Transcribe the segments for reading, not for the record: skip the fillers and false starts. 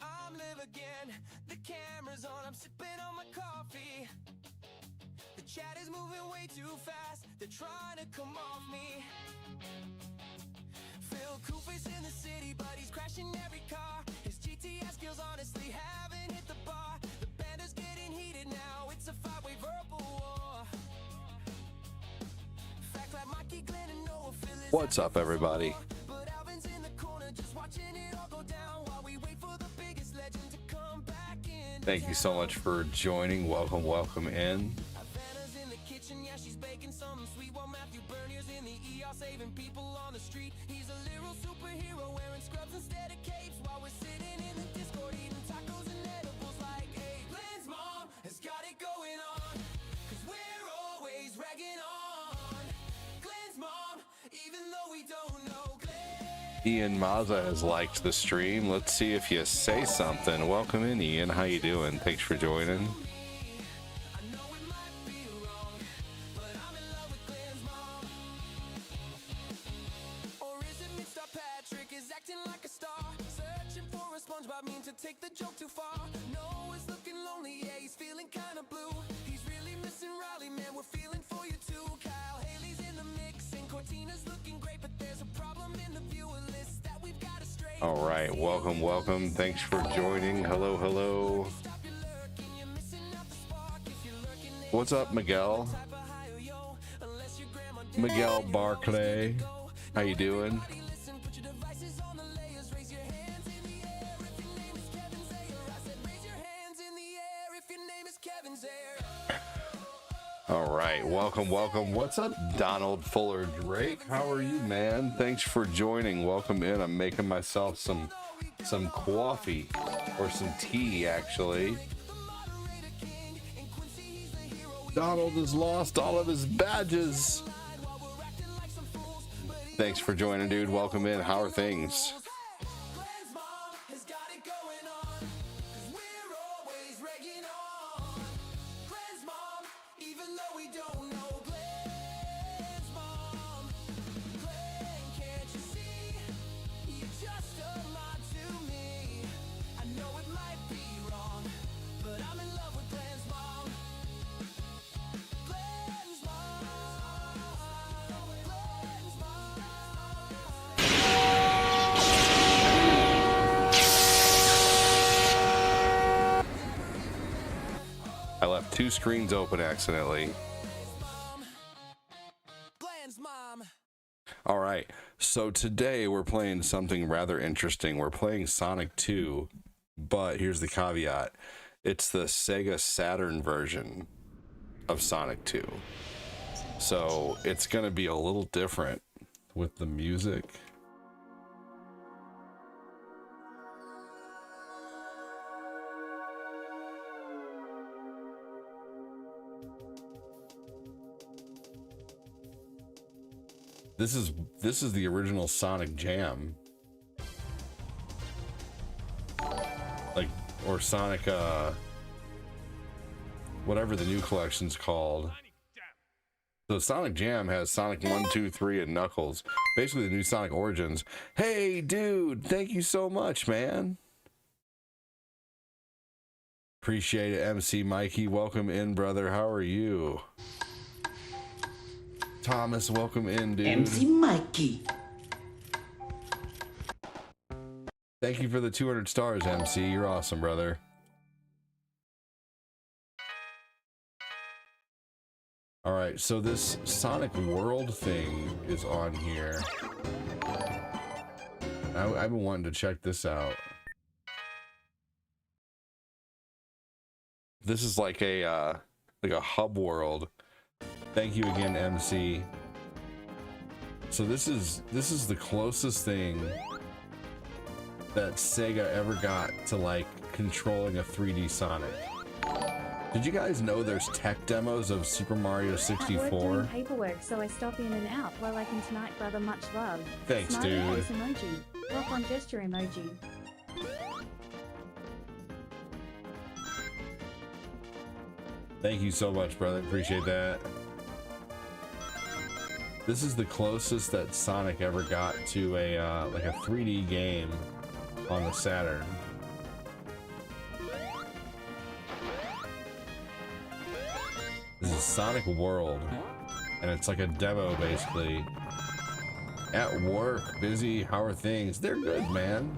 I'm live again. The camera's on. I'm sipping on my coffee. The chat is moving way too fast. They're trying to come off me. Phil Koof's in the city, but he's crashing every car. His GTS skills honestly haven't hit the bar. The banter's getting heated now. It's a five-way verbal war. Fact like Mikey, Glenn, and Noah, Phil is What's up, everybody? but Alvin's in the corner just watching it all go down while we wait for the biggest legend to come back in. Thank you so much for joining. Welcome in. Havana's in the kitchen, yeah, she's baking something sweet. While Matthew Bernier's in the ER saving people on the street. He's a literal superhero wearing scrubs instead of capes while we're sitting in the Discord eating tacos and edibles like, hey, Glenn's mom has got it going on, cause we're always ragging on Glenn's mom, even though we don't know Glenn. Ian Maza has liked the stream. Let's see if you say something. Welcome in, Ian. How you doing? Thanks for joining. I know it might be wrong, but I'm in love with Glenn's mom. Or is it Mr. Patrick is acting like a star, searching for a SpongeBob meme to take the joke too far? Noah's looking lonely, yeah, he's feeling kinda blue. He's really missing Riley, man, we're feeling for you too. Kyle Haley's in the mix and Cortina's looking great, but there's a problem in the viewer list that we've got to straighten. All right, welcome. Thanks for joining. Hello. Stop your lurking, you're missing out the spark if you're lurking. What's up, Miguel? Type of higher, yo, unless your grandma did. Miguel Barclay. How you doing? Listen, put your devices on the layers, raise your hands in the air if your name is Kevin Zayer. I said raise your hands in the air if your name is Kevin Zayer. All right, welcome. What's up, Donald Fuller Drake? How are you, man? Thanks for joining. Welcome in. I'm making myself some coffee or some tea, actually. Donald has lost all of his badges. Thanks for joining, dude. Welcome in. How are things? Glenn's mom has got it going on, cause we're always ragging on Glenn's mom, even though we don't know Glenn's mom. Glenn, can't you see? You're just a mod to me. I know it might be wrong, but I'm in love with Glenn's mom. Glenn's mom. Glenn's mom. I left two screens open accidentally. Glenn's mom. All right, so today we're playing something rather interesting. We're playing Sonic 2, but here's the caveat. It's the Sega Saturn version of Sonic 2. So it's going to be a little different with the music. This is the original Sonic Jam. Like, or Sonic, whatever the new collection's called. So Sonic Jam has Sonic 1, 2, 3, and Knuckles. Basically the new Sonic Origins. Hey, dude, thank you so much, man. Appreciate it, MC Mikey. Welcome in, brother. How are you? Thomas, welcome in, dude. MC Mikey. Thank you for the 200 stars, MC. You're awesome, brother. All right, so this Sonic World thing is on here. I've been wanting to check this out. This is like a hub world. Thank you again, MC. So this is the closest thing that Sega ever got to like controlling a 3D Sonic. Did you guys know there's tech demos of Super Mario 64? At work doing paperwork, so I stop in and out while I can tonight, brother. Much love. Thanks, Smiley dude. face emoji. Rock on gesture emoji. Thank you so much, brother. Appreciate that. This is the closest that Sonic ever got to a like a 3D game on the Saturn. This is Sonic World, and it's like a demo basically. At work, busy, how are things? They're good, man.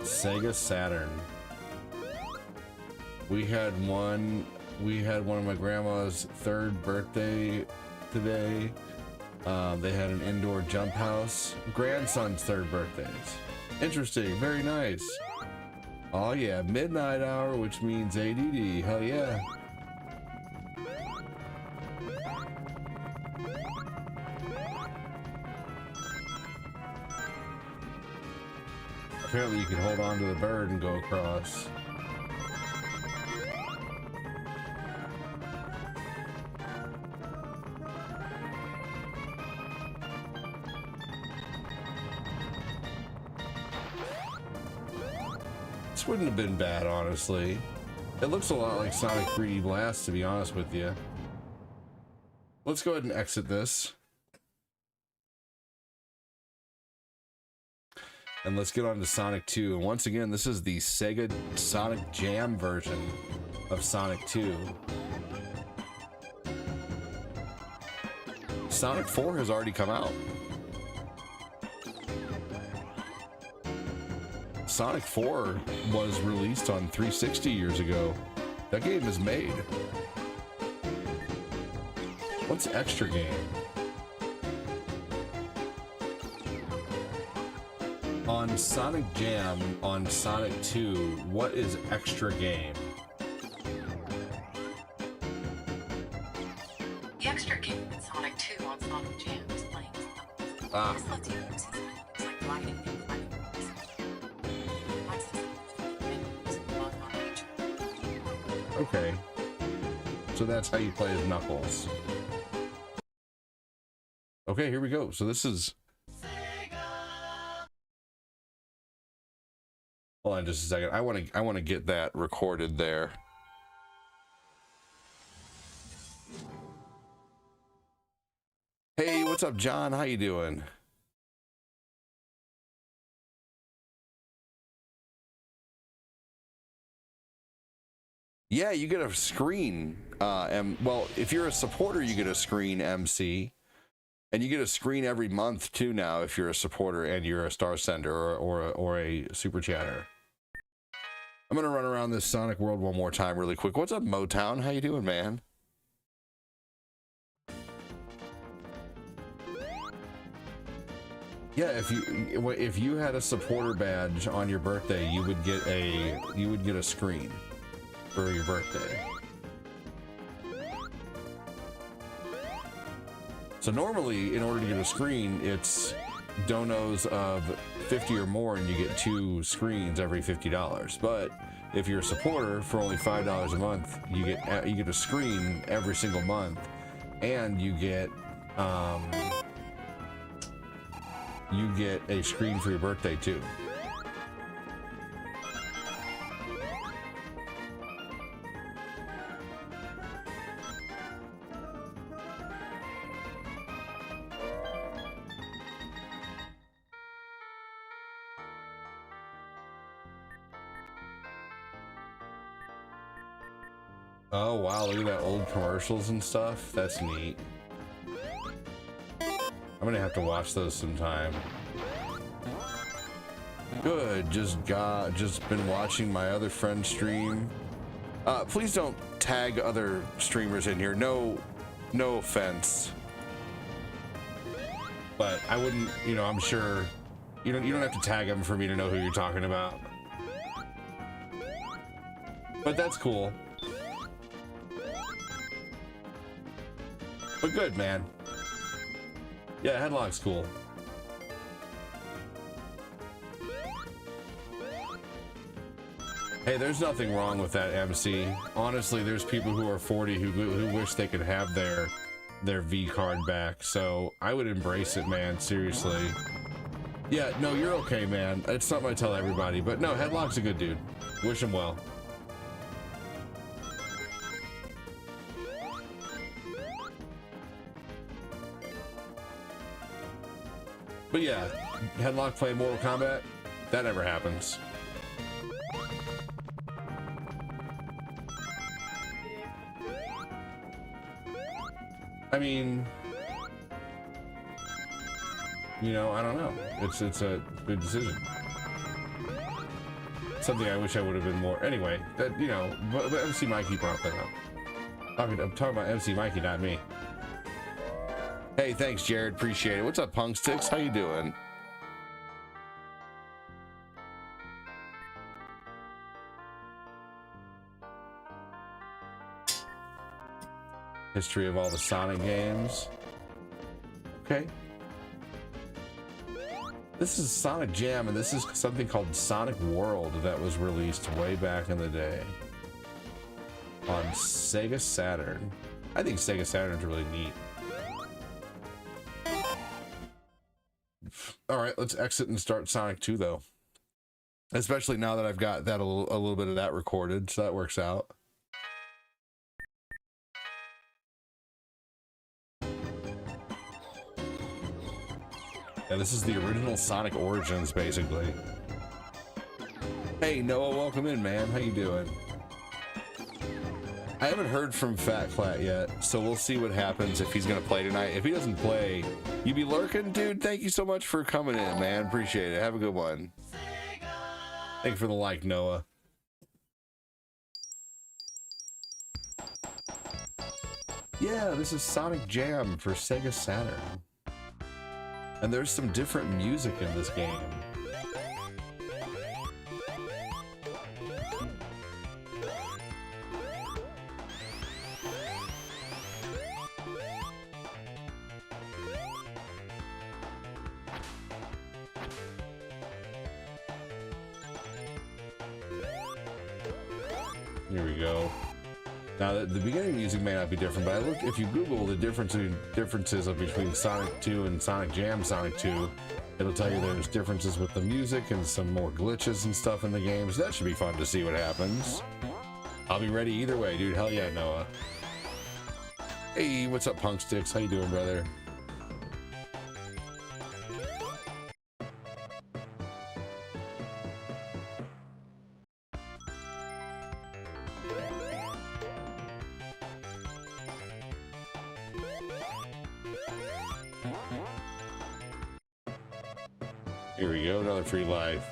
Sega Saturn. We had one of my grandma's third birthday today. They had an indoor jump house. Grandson's third birthdays. Interesting, very nice. Oh yeah, midnight hour, which means ADD. Hell yeah. Apparently you can hold on to the bird and go across. This wouldn't have been bad, honestly. It looks a lot like Sonic 3D Blast, to be honest with you. Let's go ahead and exit this. And let's get on to Sonic 2. And once again, this is the Sega Sonic Jam version of Sonic 2. Sonic 4 has already come out. Sonic 4 was released on 360 years ago. That game is made. What's extra game? On Sonic Jam on Sonic 2, what is extra game? The extra game in Sonic 2 on Sonic Jam is playing Sonic. Ah. This lets you use his moves like gliding and climbing walls. Okay. So that's how you play as Knuckles. Okay, here we go. So this is... Hold on just a second. I want to get that recorded there. Hey, what's up, John? How you doing? Yeah, you get a screen. Well, if you're a supporter, you get a screen, MC. And you get a screen every month too now if you're a supporter and you're a star sender or a super chatter. I'm gonna run around this Sonic World one more time really quick. What's up, Motown? How you doing, man? Yeah, if you had a supporter badge on your birthday, you would get a screen for your birthday. So normally, in order to get a screen, it's donos of 50 or more, and you get 2 screens every $50. But if you're a supporter for only $5 a month, you get a screen every single month, and you get a screen for your birthday too. Oh wow, look at that, old commercials and stuff. That's neat. I'm gonna have to watch those sometime. Good, just been watching my other friend stream. Please don't tag other streamers in here. No offense. But I wouldn't, I'm sure you don't have to tag them for me to know who you're talking about. But that's cool. But good, man. Yeah, Headlock's cool. Hey, there's nothing wrong with that, MC. Honestly, there's people who are 40 who wish they could have their V card back. So I would embrace it, man. Seriously. Yeah, no, you're okay, man. It's something I tell everybody. But no, Headlock's a good dude. Wish him well. But yeah, Headlock play Mortal Kombat? That never happens. I mean, you know, I don't know. It's a good decision. Something I wish I would have been more. Anyway, that, you know, but MC Mikey brought that up. I'm talking about MC Mikey, not me. Hey, thanks, Jared. Appreciate it. What's up, Punk Sticks? How you doing? History of all the Sonic games. Okay. This is Sonic Jam, and this is something called Sonic World that was released way back in the day on Sega Saturn. I think Sega Saturn is really neat. All right, let's exit and start Sonic 2 though. Especially now that I've got that a little bit of that recorded, so that works out. Yeah, this is the original Sonic Origins, basically. Hey, Noah, welcome in, man. How you doing? I haven't heard from Fat Clat yet, so we'll see what happens if he's gonna play tonight. If he doesn't play, you be lurking, dude. Thank you so much for coming in, man. Appreciate it. Have a good one. Thank you for the like, Noah. Yeah, this is Sonic Jam for Sega Saturn. And there's some different music in this game. Here we go. Now, the beginning music may not be different, but if you Google the differences between Sonic 2 and Sonic Jam Sonic 2, it'll tell you there's differences with the music and some more glitches and stuff in the games. That should be fun to see what happens. I'll be ready either way, dude. Hell yeah, Noah. Hey, what's up, Punk Sticks? How you doing, brother? Here we go, another free life.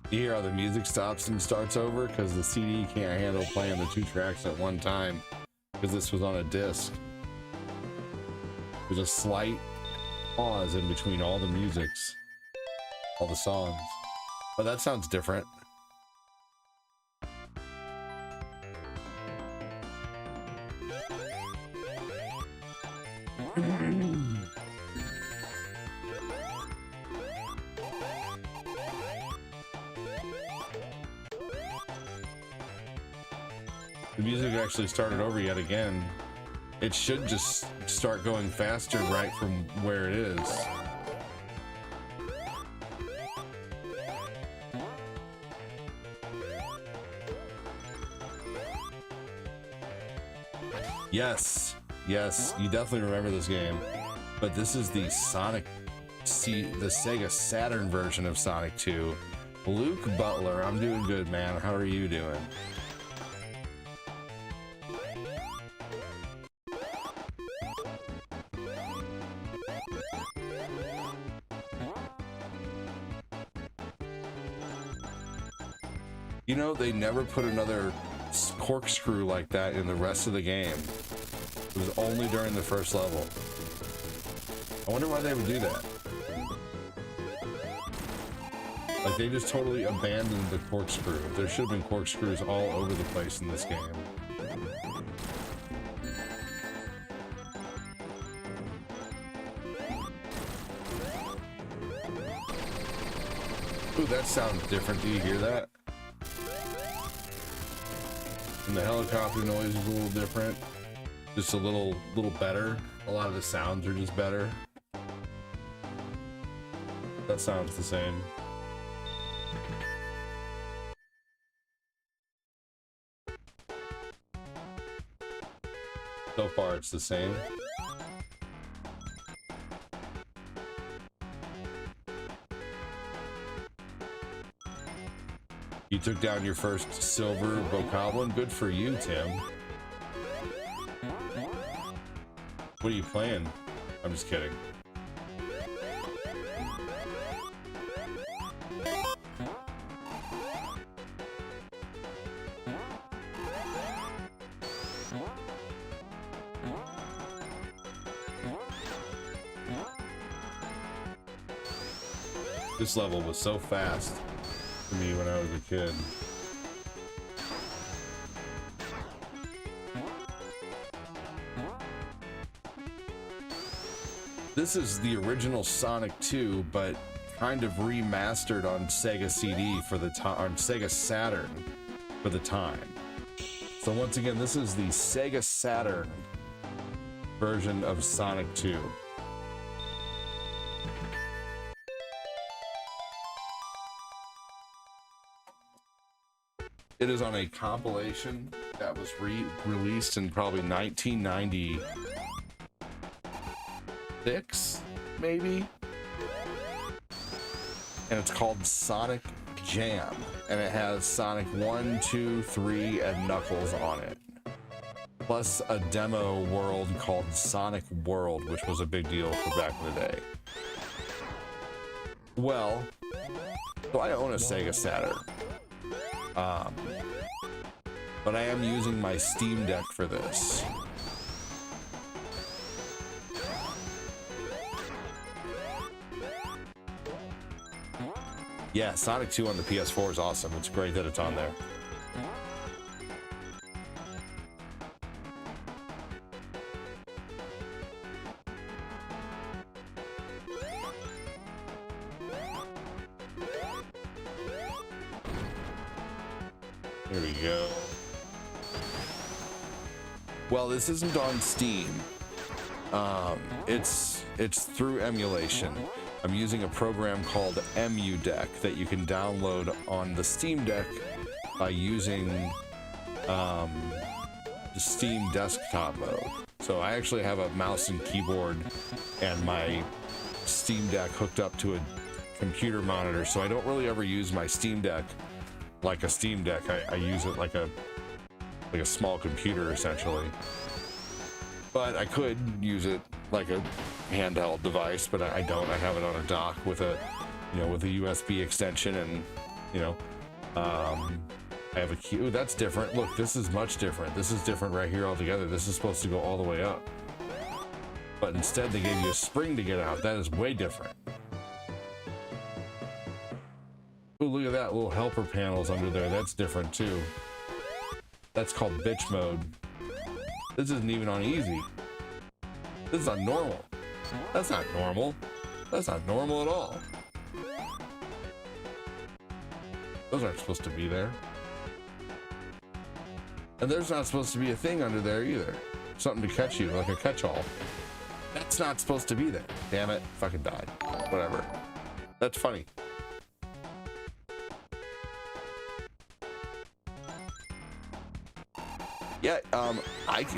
You hear how the music stops and starts over because the CD can't handle playing the 2 tracks at one time because this was on a disc. There's a slight pause in between all the musics, all the songs. But that sounds different. The music actually started over yet again. It should just start going faster right from where it is. Yes, yes, you definitely remember this game. But this is the Sega Saturn version of Sonic 2. Luke Butler, I'm doing good, man. How are you doing? You know, they never put another corkscrew like that in the rest of the game. It was only during the first level. I wonder why they would do that. Like, they just totally abandoned the corkscrew. There should have been corkscrews all over the place in this game. Ooh, that sounds different. Do you hear that? And the helicopter noise is a little different. Just a little better. A lot of the sounds are just better. That sounds the same. So far, it's the same. You took down your first silver bokoblin. Good for you, Tim. What are you playing? I'm just kidding. This level was so fast to me when I was a kid. This is the original Sonic 2, but kind of remastered on Sega CD for the time, on Sega Saturn for the time. So once again, this is the Sega Saturn version of Sonic 2. It is on a compilation that was released in probably 1996, maybe? And it's called Sonic Jam. And it has Sonic 1, 2, 3, and Knuckles on it. Plus a demo world called Sonic World, which was a big deal for back in the day. Well, so I own a Sega Saturn. But I am using my Steam Deck for this. Yeah, Sonic 2 on the PS4 is awesome. It's great that it's on there. Here we go. Well, this isn't on Steam. It's through emulation. I'm using a program called EmuDeck that you can download on the Steam Deck by using the Steam desktop mode. So I actually have a mouse and keyboard and my Steam Deck hooked up to a computer monitor, so I don't really ever use my Steam Deck like a Steam Deck. I use it like a small computer essentially. But I could use it like a handheld device, but I don't. I have it on a dock with a, with a USB extension, and I have a key. Ooh, that's different. Look, this is much different. This is different right here altogether. This is supposed to go all the way up, but instead they gave you a spring to get out. That is way different. Ooh, look at that, little helper panels under there. That's different too. That's called bitch mode. This isn't even on easy. This is on normal. That's not normal. That's not normal at all. Those aren't supposed to be there. And there's not supposed to be a thing under there either. Something to catch you, like a catch-all. That's not supposed to be there. Damn it. Fucking died. Whatever. That's funny. Yeah,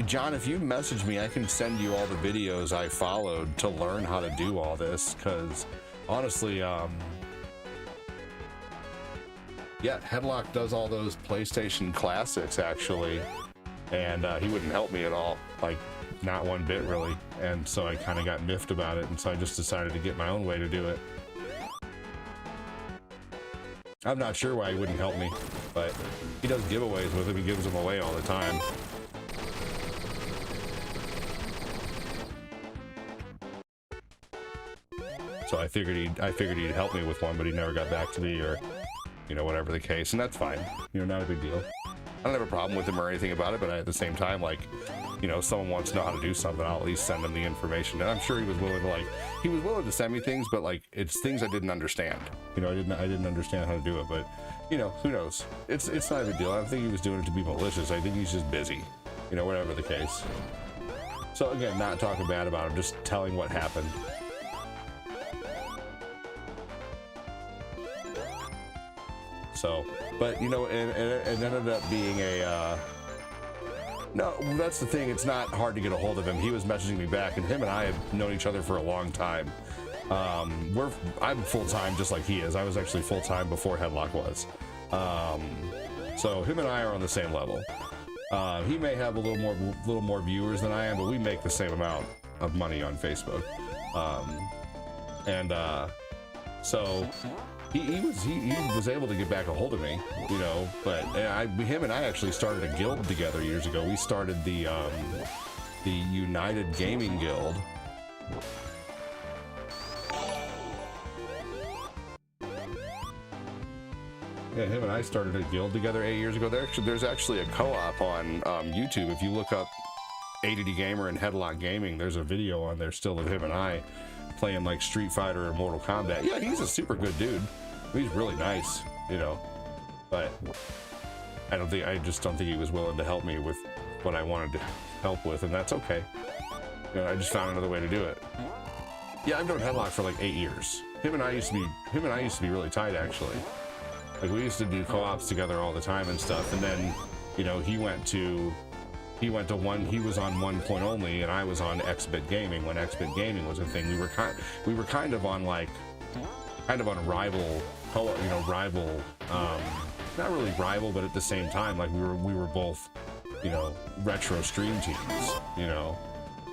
John, if you message me, I can send you all the videos I followed to learn how to do all this, because honestly, yeah, Headlock does all those PlayStation classics, actually, and he wouldn't help me at all, like, not one bit, really, and so I kind of got miffed about it, and so I just decided to get my own way to do it. I'm not sure why he wouldn't help me, but he does giveaways with him. He gives them away all the time. So I figured he'd help me with one, but he never got back to me, or whatever the case, and that's fine. Not a big deal. I don't have a problem with him or anything about it, but at the same time, like, if someone wants to know how to do something, I'll at least send them the information. And I'm sure he was willing to send me things, but like, it's things I didn't understand. I didn't understand how to do it, but who knows? It's not a big deal. I don't think he was doing it to be malicious. I think he's just busy, whatever the case. So again, not talking bad about him, just telling what happened. So, but it ended up being a, no, that's the thing. It's not hard to get a hold of him. He was messaging me back, and him and I have known each other for a long time. I'm full-time just like he is. I was actually full-time before Headlock was. So him and I are on the same level. He may have a little more viewers than I am, but we make the same amount. of money on Facebook. So he was able to get back a hold of me, you know, but him and I actually started a guild together years ago. We started the United Gaming Guild. Yeah, him and I started a guild together 8 years ago. There's actually a co-op on YouTube. If you look up ADD Gamer and Headlock Gaming, there's a video on there still of him and I playing like Street Fighter or Mortal Kombat. Yeah, he's a super good dude. He's really nice, you know, but I just don't think he was willing to help me with what I wanted to help with, and that's okay. You know, I just found another way to do it. Yeah, I've known Headlock for like 8 years. Him and I used to be really tight, actually. Like, we used to do co-ops together all the time and stuff, and then, you know, he was on 1 point only, and I was on Xbit Gaming when Xbit Gaming was a thing. We were kind of on rival, you know, rival, not really rival, but at the same time, like we were both, you know, retro stream teams, you know.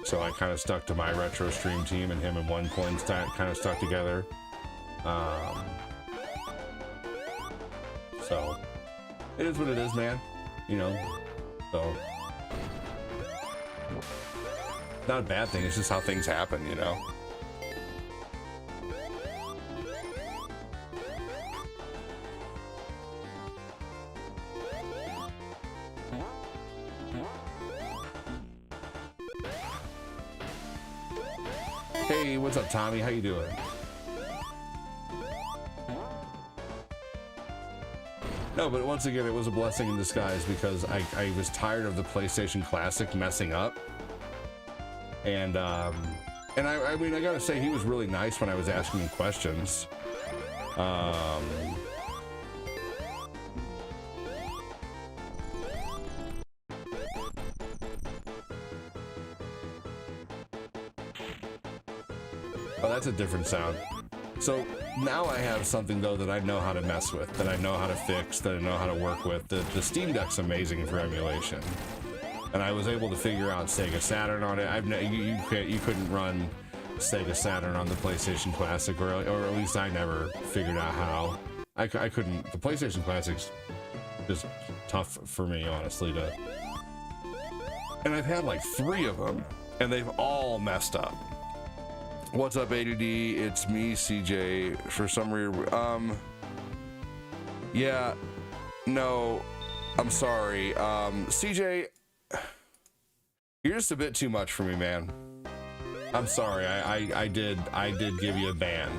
So I kind of stuck to my retro stream team, and him and 1 point kind of stuck together. So it is what it is, man, you know. So not a bad thing, it's just how things happen, you know. Hey, what's up, Tommy? How you doing? No, but once again, it was a blessing in disguise because I was tired of the PlayStation Classic messing up. And I mean, I gotta say, he was really nice when I was asking him questions. Oh, that's a different sound. So now I have something, though, that I know how to mess with, that I know how to fix, that I know how to work with. The Steam Deck's amazing for emulation. And I was able to figure out Sega Saturn on it. You couldn't run Sega Saturn on the PlayStation Classic, or at least I never figured out how. I couldn't. The PlayStation Classic's just tough for me, honestly, to... And I've had like 3 of them, and they've all messed up. What's up, ADD? It's me, CJ. For some reason, yeah, no, I'm sorry. CJ, you're just a bit too much for me, man. I'm sorry. I did give you a ban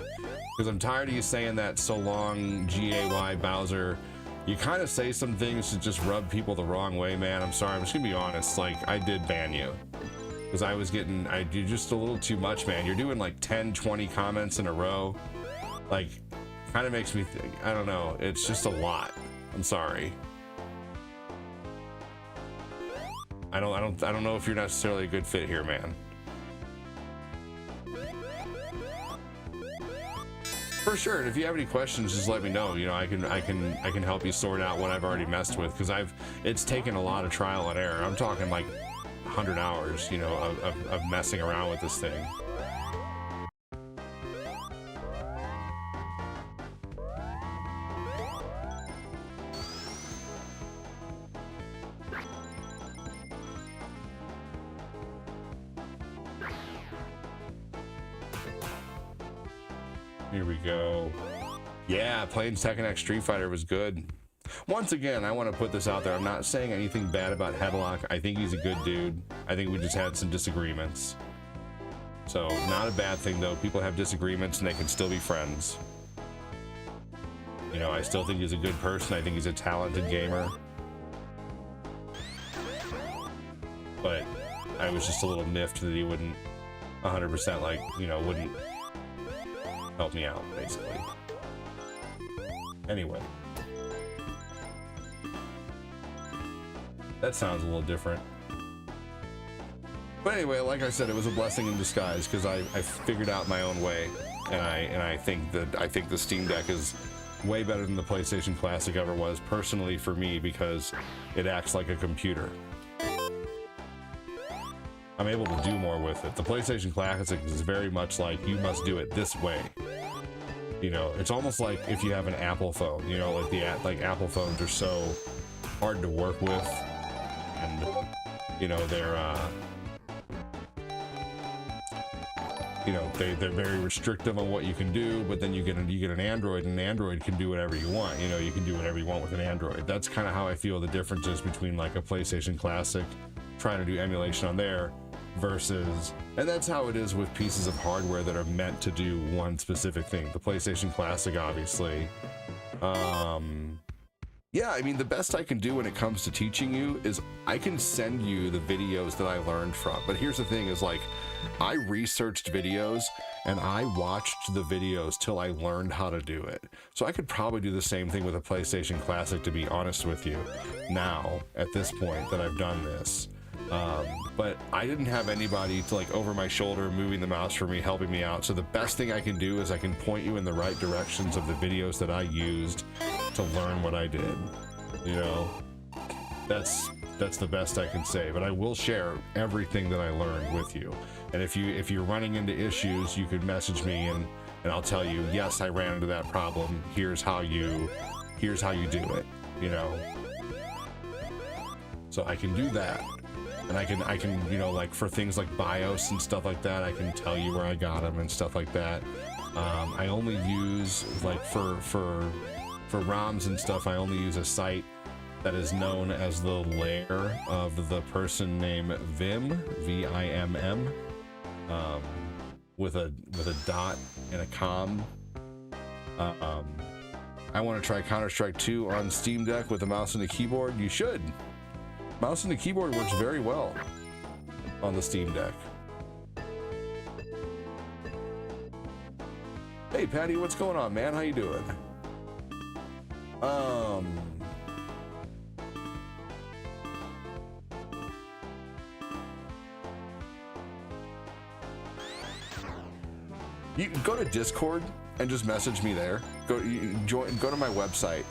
because I'm tired of you saying that so long. GAY Bowser, you kind of say some things to just rub people the wrong way, man. I'm sorry. I'm just gonna be honest. Like, I did ban you. Because you're just a little too much, man. You're doing like 10, 20 comments in a row. Like, kind of makes me think, I don't know. It's just a lot. I'm sorry. I don't know if you're necessarily a good fit here, man. For sure. And if you have any questions, just let me know. You know, I can help you sort out what I've already messed with, because it's taken a lot of trial and error. I'm talking like 100 hours, you know, of messing around with this thing. Here we go. Yeah, playing Tekken X Street Fighter was good. Once again, I want to put this out there. I'm not saying anything bad about Headlock. I think he's a good dude. I think we just had some disagreements. So, not a bad thing, though. People have disagreements and they can still be friends. You know, I still think he's a good person. I think he's a talented gamer. But I was just a little miffed that he wouldn't 100%, like, you know, wouldn't help me out, basically. Anyway. That sounds a little different. But anyway, like I said, it was a blessing in disguise because I figured out my own way, and I think the Steam Deck is way better than the PlayStation Classic ever was, personally for me, because it acts like a computer. I'm able to do more with it. The PlayStation Classic is very much like, you must do it this way. You know, it's almost like if you have an Apple phone, you know, like Apple phones are so hard to work with, and you know, they're you know, they're very restrictive on what you can do, but then you get an Android, and an Android can do whatever you want. You know, you can do whatever you want with an Android. That's kind of how I feel the differences between like a PlayStation Classic trying to do emulation on there versus, and that's how it is with pieces of hardware that are meant to do one specific thing. The PlayStation Classic, obviously. Yeah, I mean, the best I can do when it comes to teaching you is I can send you the videos that I learned from. But here's the thing is, like, I researched videos and I watched the videos till I learned how to do it. So I could probably do the same thing with a PlayStation Classic, to be honest with you, now, at this point that I've done this. But I didn't have anybody to, like, over my shoulder moving the mouse for me, helping me out. So the best thing I can do is I can point you in the right directions of the videos that I used to learn what I did. You know, that's the best I can say. But I will share everything that I learned with you. And if you're running into issues, you could message me and I'll tell you, yes, I ran into that problem. Here's how you do it. You know, so I can do that. And I can, you know, like for things like BIOS and stuff like that, I can tell you where I got them and stuff like that. I only use, like, for ROMs and stuff, I only use a site that is known as the lair of the person named Vim, V-I-M-M, with a dot and a com. I want to try Counter-Strike 2 on Steam Deck with a mouse and a keyboard. You should. Mouse and the keyboard works very well on the Steam Deck. Hey Patty, what's going on, man? How you doing? You can go to Discord and just message me there. Go to my website.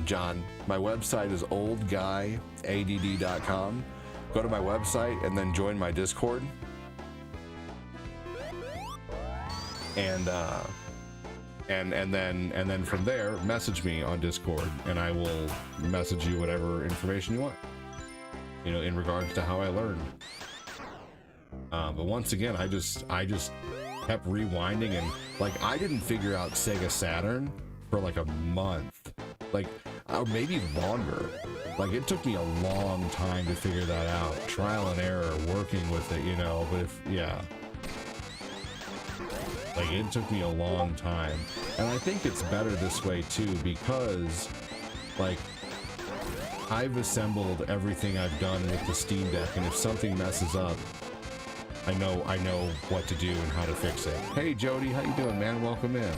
John, my website is oldguyadd.com. Go to my website and then join my Discord. And then from there, message me on Discord, and I will message you whatever information you want, you know, in regards to how I learned. But once again, I just kept rewinding, and like I didn't figure out Sega Saturn for like a month, like, or maybe longer. Like, it took me a long time to figure that out, trial and error, working with it, you know. But like, it took me a long time, and I think it's better this way too, because like I've assembled everything I've done with the Steam Deck, and if something messes up, I know what to do and how to fix it. Hey Jody, how you doing, man? Welcome in.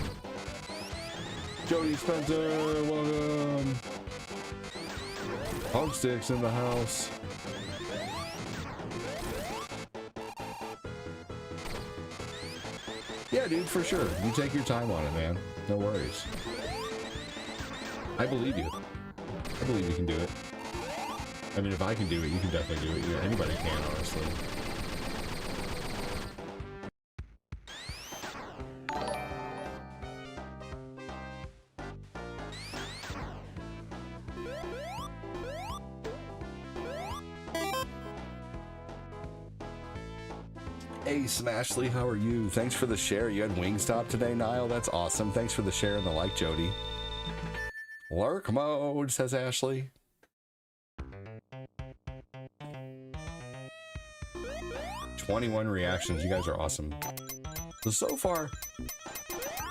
Jody Spencer, welcome. Hugsticks in the house. Yeah, dude, for sure. You take your time on it, man. No worries. I believe you. I believe you can do it. I mean, if I can do it, you can definitely do it. Yeah, anybody can, honestly. Hey Smashley, how are you? Thanks for the share. You had Wingstop today, Niall. That's awesome. Thanks for the share and the like, Jody. Lurk mode, says Ashley. "21 reactions. You guys are awesome." So far,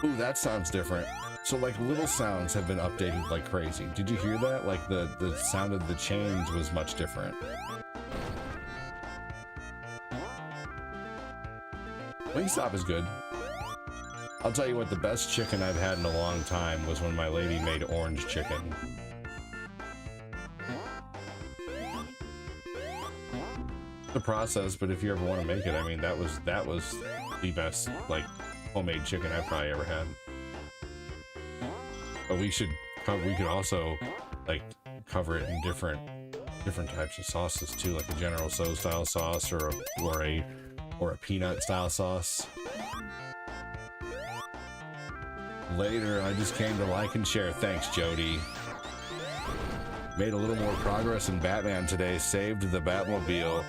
ooh, that sounds different. So like little sounds have been updated like crazy. Did you hear that? Like the sound of the chains was much different. Wingstop is good. I'll tell you what, the best chicken I've had in a long time was when my lady made orange chicken. The process, but if you ever want to make it, I mean, that was the best like homemade chicken I've probably ever had. But we could also like cover it in different different types of sauces too, like a General Tso style sauce or a peanut style sauce. Later, I just came to like and share. Thanks, Jody. Made a little more progress in Batman today. Saved the Batmobile.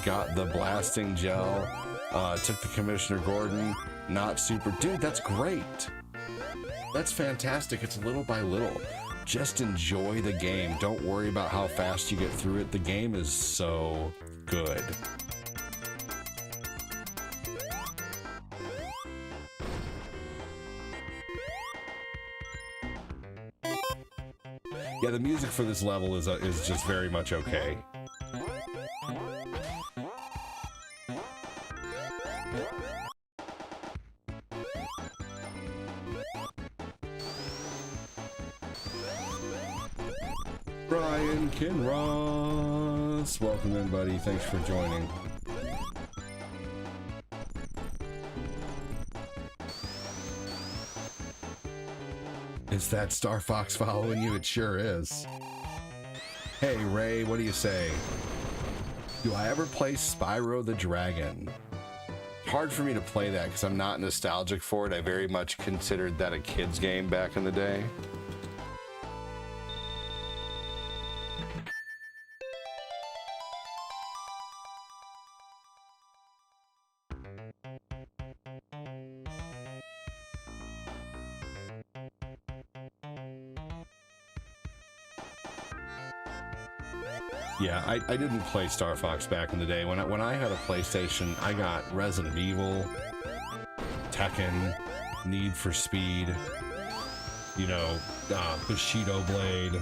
Got the blasting gel. Took the Commissioner Gordon. Not super. Dude, that's great. That's fantastic. It's little by little. Just enjoy the game. Don't worry about how fast you get through it. The game is so good. Yeah, the music for this level is just very much okay. Brian Kinross, welcome in, buddy. Thanks for joining. Is that Star Fox following you? It sure is. Hey, Ray, what do you say? Do I ever play Spyro the Dragon? Hard for me to play that because I'm not nostalgic for it. I very much considered that a kid's game back in the day. Yeah, I didn't play Star Fox back in the day. When I had a PlayStation, I got Resident Evil, Tekken, Need for Speed, you know, Bushido Blade,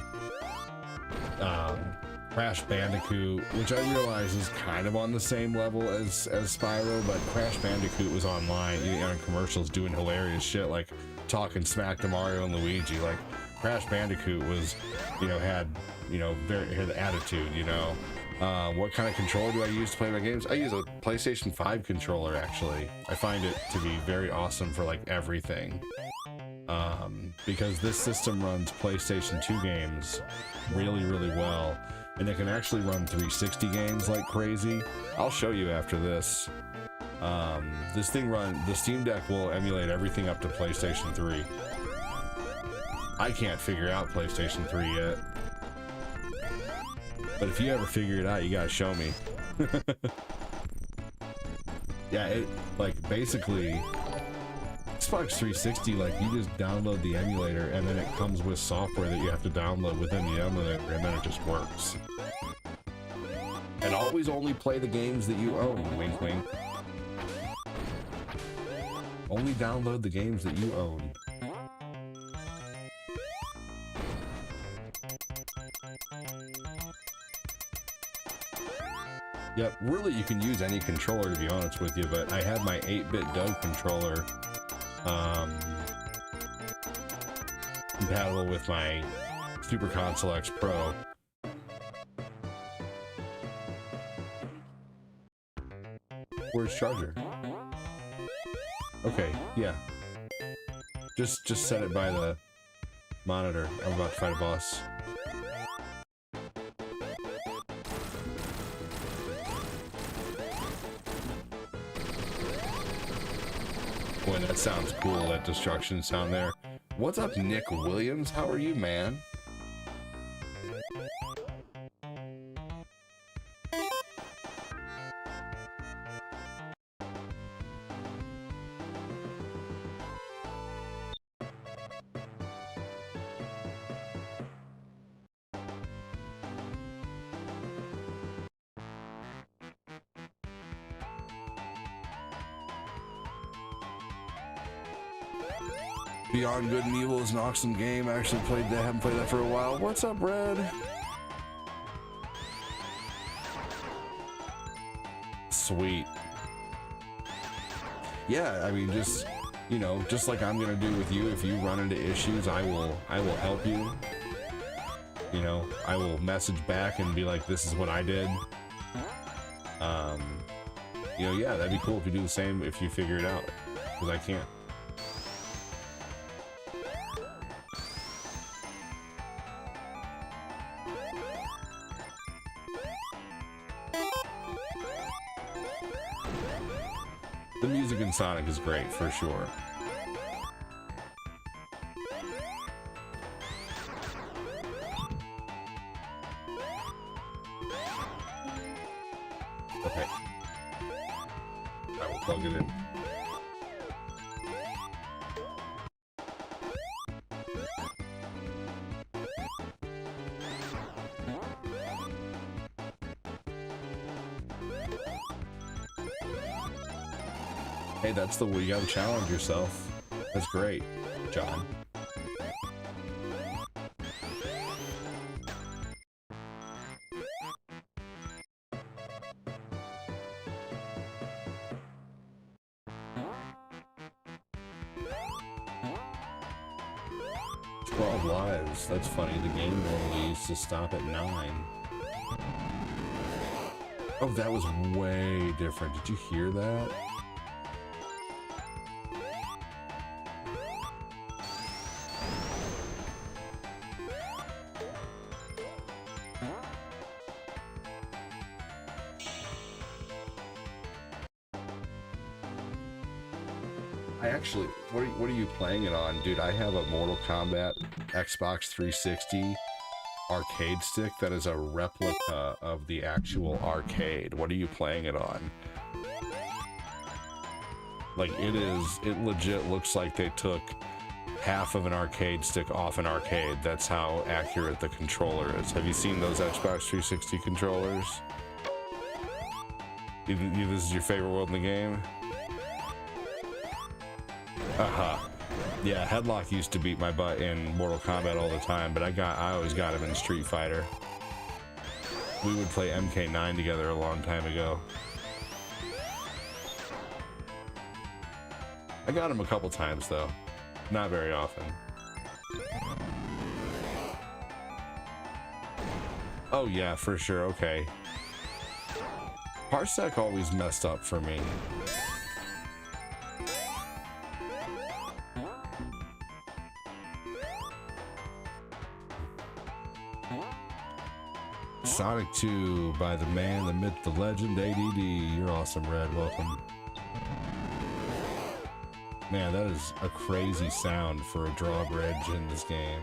Crash Bandicoot, which I realize is kind of on the same level as Spyro, but Crash Bandicoot was online, you know, on commercials doing hilarious shit like talking smack to Mario and Luigi. Like Crash Bandicoot was, you know, had the attitude, you know. What kind of controller do I use to play my games? I use a PlayStation 5 controller, actually. I find it to be very awesome for like everything. Because this system runs PlayStation 2 games really, really well. And it can actually run 360 games like crazy. I'll show you after this. The Steam Deck will emulate everything up to PlayStation 3. I can't figure out PlayStation 3 yet. But if you ever figure it out, you gotta show me. Yeah, it, like, basically, Xbox 360, like, you just download the emulator, and then it comes with software that you have to download within the emulator, and then it just works. And always only play the games that you own, wink wink. Only download the games that you own. Yep, really you can use any controller to be honest with you, but I had my 8-bit Doug controller compatible with my Super Console X Pro. Where's charger? Okay, yeah. Just set it by the monitor. I'm about to fight a boss. Boy, that sounds cool, that destruction sound there. What's up, Nick Williams? How are you, man? Beyond Good and Evil is an awesome game. I actually played that, haven't played that for a while. What's up, Red? Sweet. Yeah, I mean, just, you know, just like I'm gonna do with you, if you run into issues, I will help you. You know, I will message back and be like, this is what I did. You know, yeah, that'd be cool if you do the same if you figure it out, because I can't. The music in Sonic is great for sure. Okay. I will plug it in. Hey, that's the way you gotta challenge yourself. That's great, John. Lives. That's funny. The game normally used to stop at 9. Oh, that was way different. Did you hear that? Actually, what are you playing it on, dude? I have a Mortal Kombat Xbox 360 arcade stick that is a replica of the actual arcade. What are you playing it on? Like, it legit looks like they took half of an arcade stick off an arcade. That's how accurate the controller is. Have you seen those Xbox 360 controllers? This is your favorite world in the game? Yeah, Headlock used to beat my butt in Mortal Kombat all the time, but I always got him in Street Fighter. We would play MK9 together a long time ago. I got him a couple times though, not very often. Oh yeah, for sure, okay. Parsec always messed up for me. Sonic 2 by the man, the myth, the legend, ADD. You're awesome, Red. Welcome. Man, that is a crazy sound for a drawbridge in this game.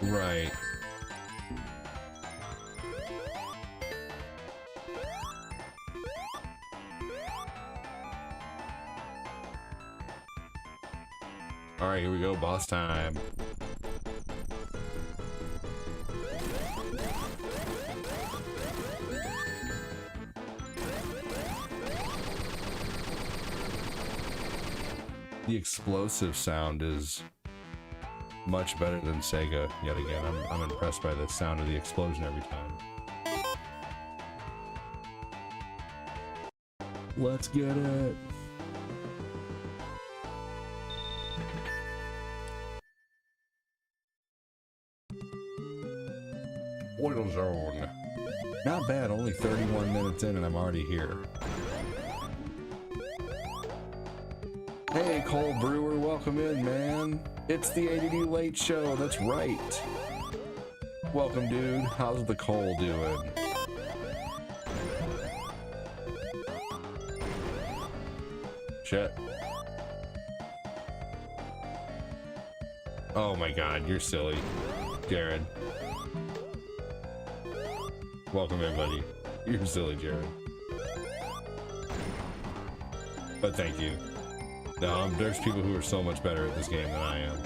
Right. All right, here we go, boss time. The explosive sound is much better than Sega yet again. I'm impressed by the sound of the explosion every time. Let's get it. Oil Zone. Not bad, only 31 minutes in and I'm already here. Hey, Cole Brewer, welcome in, man. It's the ADD Late Show, that's right. Welcome, dude. How's the Cole doing? Shit. Oh my god, you're silly. Jared. Welcome in, buddy. You're silly, Jared. But thank you. No, there's people who are so much better at this game than I am.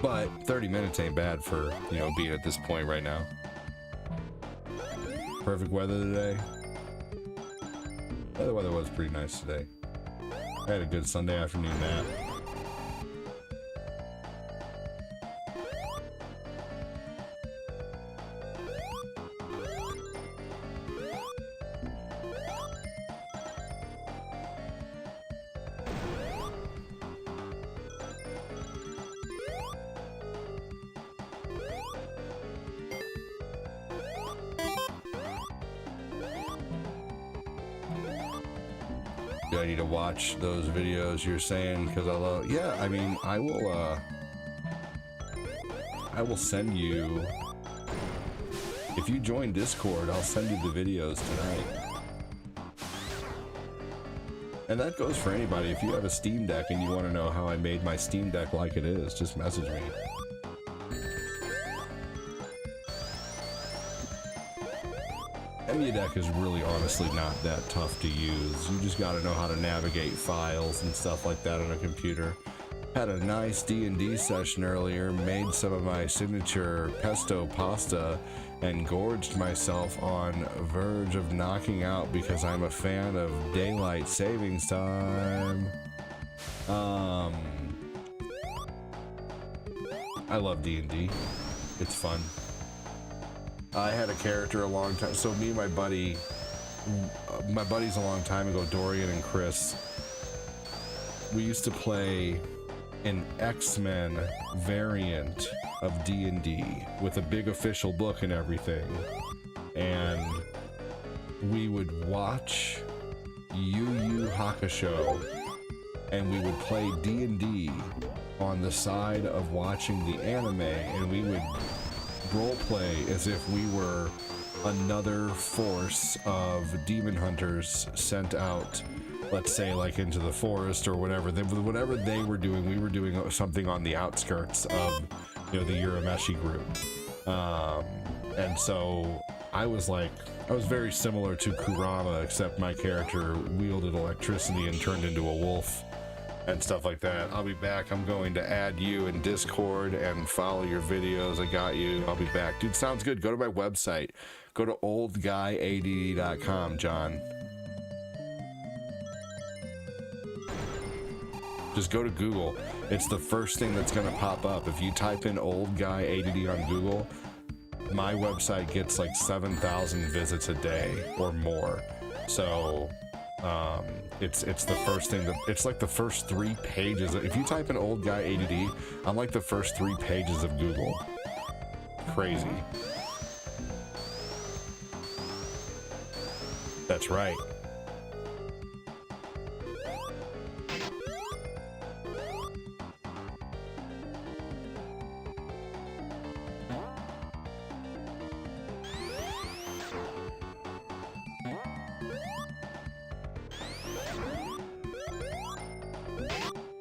But 30 minutes ain't bad for, you know, being at this point right now. Perfect weather today. The weather was pretty nice today. I had a good Sunday afternoon nap. Do I need to watch those videos you're saying? Because I love, yeah, I mean, I will send you, if you join Discord, I'll send you the videos tonight. And that goes for anybody. If you have a Steam Deck and you want to know how I made my Steam Deck like it is, just message me. EmuDeck is really honestly not that tough to use. You just got to know how to navigate files and stuff like that on a computer. Had a nice D&D session earlier, made some of my signature pesto pasta, and gorged myself on verge of knocking out because I'm a fan of daylight savings time. I love D&D. It's fun. I had a character a long time, so me and my buddies a long time ago, Dorian and Chris, we used to play an X-Men variant of D&D with a big official book and everything, and we would watch Yu Yu Hakusho, and we would play D&D on the side of watching the anime, and we would roleplay as if we were another force of demon hunters sent out, let's say, like into the forest or whatever. Whatever they were doing, we were doing something on the outskirts of, you know, the Urameshi group. And so I was very similar to Kurama, except my character wielded electricity and turned into a wolf and stuff like that. I'll be back. I'm going to add you in Discord and follow your videos. I got you. I'll be back. Dude, sounds good. Go to my website. Go to oldguyadd.com, John. Just go to Google. It's the first thing that's going to pop up. If you type in Old Guy ADD on Google, my website gets like 7,000 visits a day or more. So it's the first thing that, it's like the first 3 pages. If you type in Old Guy ADD, I'm like the first 3 pages of Google. Crazy. That's right.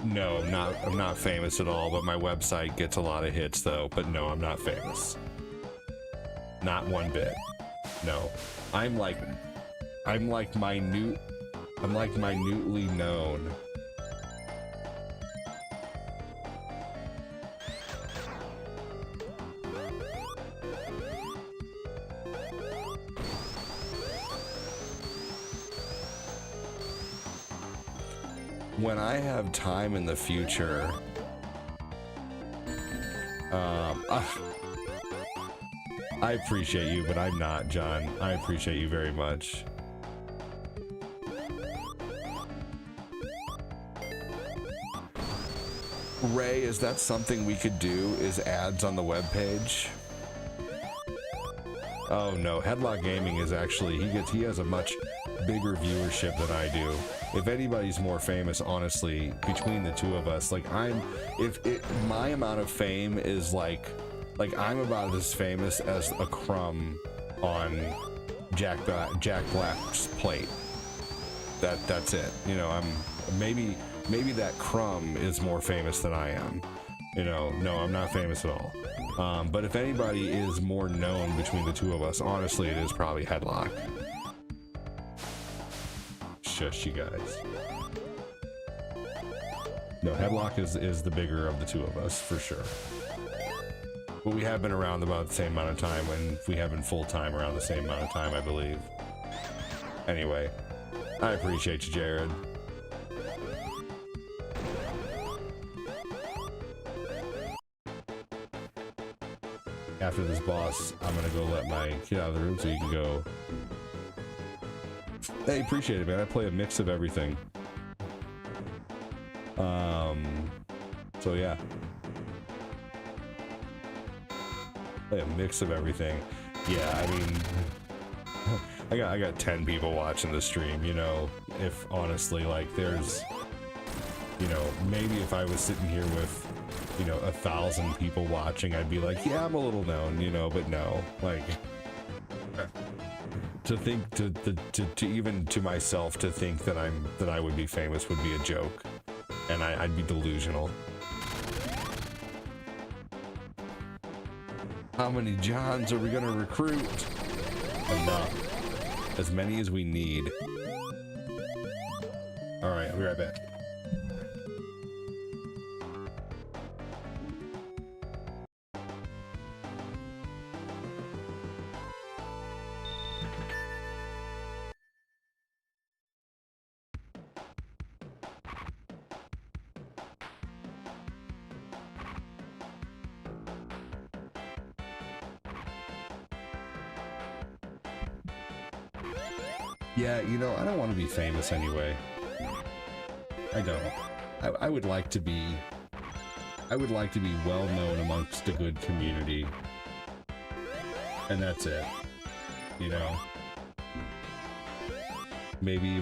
No, I'm not famous at all, but my website gets a lot of hits though. But no, I'm not famous. Not one bit. No. I'm like minutely known. When I have time in the future, I appreciate you, but I'm not, John. I appreciate you very much. Ray, is that something we could do? Is ads on the webpage? Oh no, Headlock Gaming is actually, he has a much bigger viewership than I do. If anybody's more famous, honestly, between the two of us, like my amount of fame is like I'm about as famous as a crumb on Jack Black's plate. That's it. You know, I'm maybe that crumb is more famous than I am. You know, no, I'm not famous at all. But if anybody is more known between the two of us, honestly, it is probably Headlock. Shush, you guys. No, Headlock is the bigger of the two of us, for sure. But we have been around about the same amount of time, and we have been full-time around the same amount of time, I believe. Anyway, I appreciate you, Jared. After this boss, I'm gonna go let my kid out of the room so you can go. Hey, appreciate it, man. I play a mix of everything. So yeah. Play a mix of everything. Yeah, I mean, I got 10 people watching the stream, you know, if honestly, like, there's, you know, maybe if I was sitting here with, you know, 1,000 people watching, I'd be like, yeah, I'm a little known, you know, but no, like, to think, to even to myself, to think that I would be famous would be a joke, and I'd be delusional. How many Johns are we gonna recruit? Enough. As many as we need. Alright, I'll be right back. Yeah, you know, I don't want to be famous anyway. I don't. I would like to be well known amongst a good community. And that's it. You know? Maybe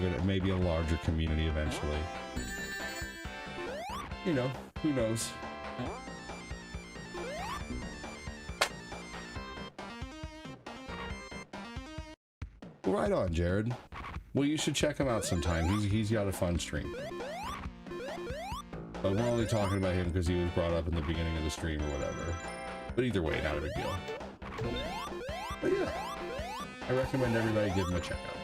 a larger community eventually. You know, who knows? Right on, Jared. Well, you should check him out sometime. He's got a fun stream. But we're only talking about him because he was brought up in the beginning of the stream or whatever. But either way, not a big deal. But yeah, I recommend everybody give him a check out.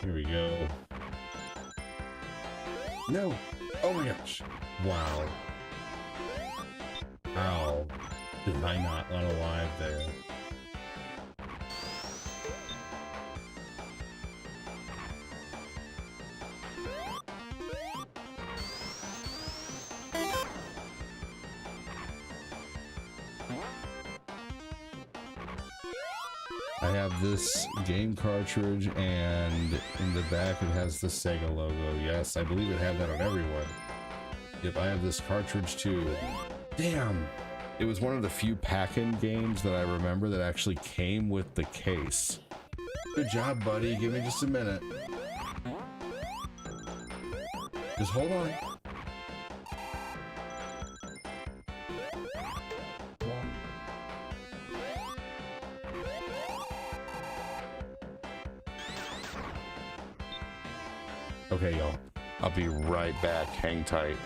Here we go. No. Oh my gosh. Wow. How did I not unalive there? I have this game cartridge, and in the back it has the Sega logo. Yes, I believe it had that on everyone. Yep, I have this cartridge too. Damn! It was one of the few pack-in games that I remember that actually came with the case. Good job, buddy. Give me just a minute. Just hold on. Okay, y'all. I'll be right back. Hang tight.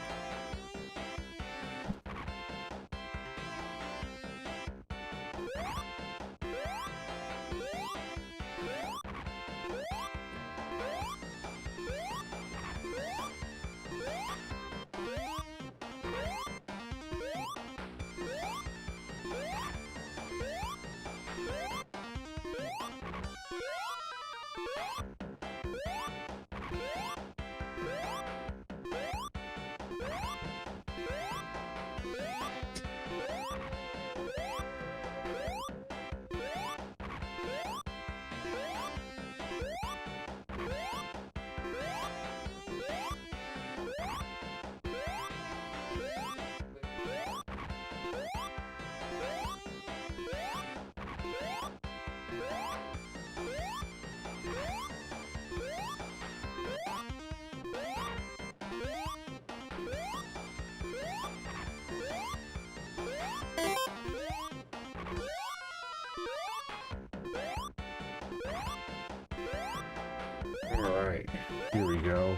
Alright, here we go.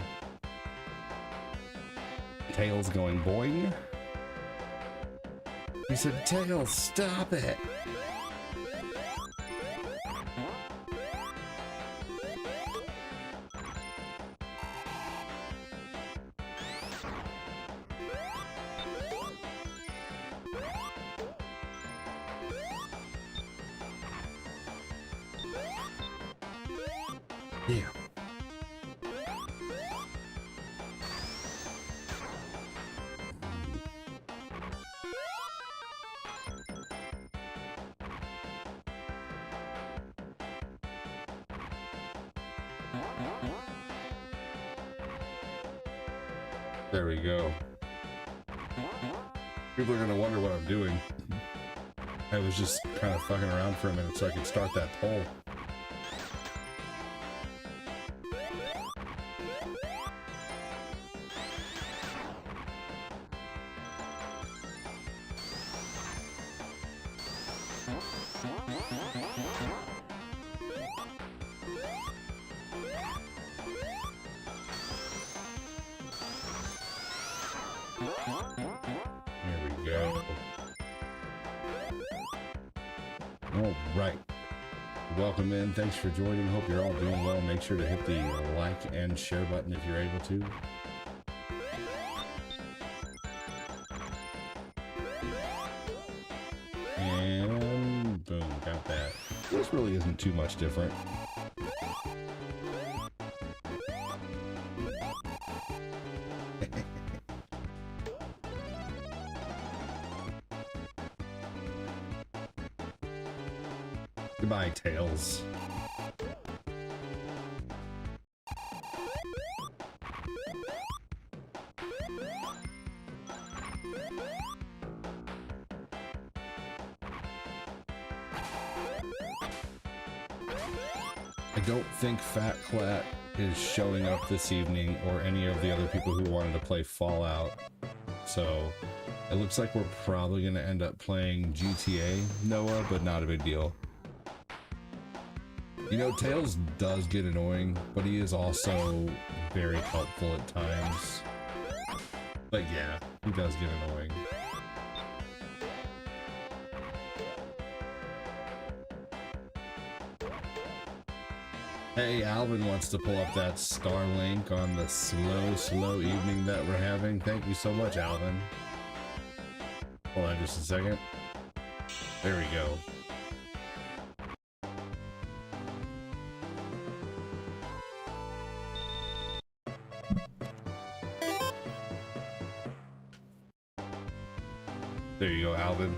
Tails going boing. He said, Tails, stop it! Yeah. There we go. People are gonna wonder what I'm doing. I was just kind of fucking around for a minute so I could start that poll. Welcome in. Thanks for joining. Hope you're all doing well. Make sure to hit the like and share button if you're able to. And boom, got that. This really isn't too much different. Goodbye, Tails. I don't think Fat Clat is showing up this evening, or any of the other people who wanted to play Fallout. So it looks like we're probably going to end up playing GTA, Noah, but not a big deal. You know, Tails does get annoying, but he is also very helpful at times. But yeah, he does get annoying. Hey, Alvin wants to pull up that Starlink on the slow evening that we're having. Thank you so much, Alvin. Hold on just a second. There we go. There you go, Alvin.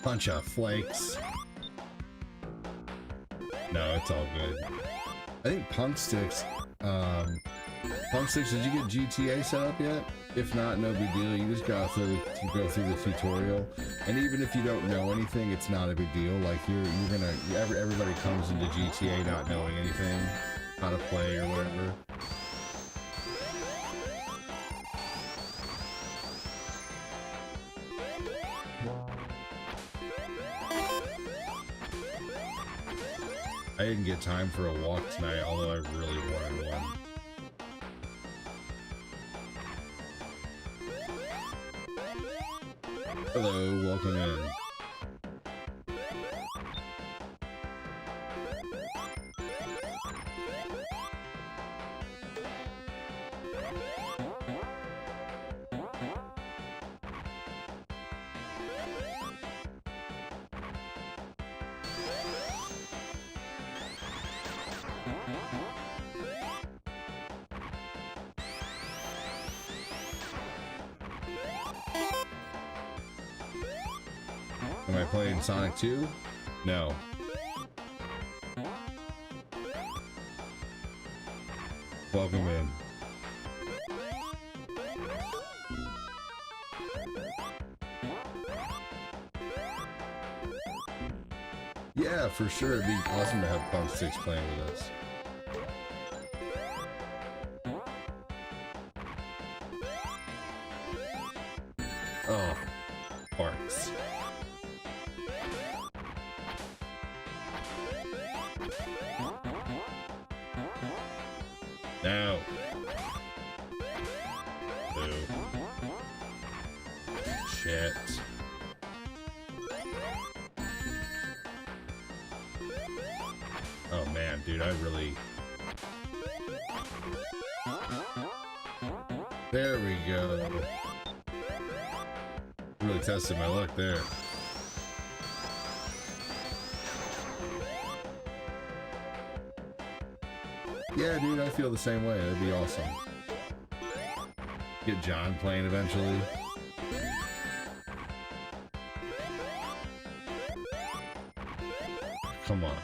Bunch of flakes. No, it's all good. I think Punk Sticks, did you get GTA set up yet? If not, no big deal. You just gotta go through the tutorial. And even if you don't know anything, it's not a big deal. Like everybody comes into GTA not knowing anything, how to play or whatever. I didn't get time for a walk tonight, although I really wanted one. Hello, welcome in. Am I playing Sonic 2? No. Welcome in. Yeah, for sure. It'd be awesome to have Punk Sticks playing with us. Oh, parts. No. Boo. Shit. Oh man, dude, I really... There we go. Really tested my luck there. Yeah, dude, I feel the same way. That'd be awesome. Get John playing eventually. Come on.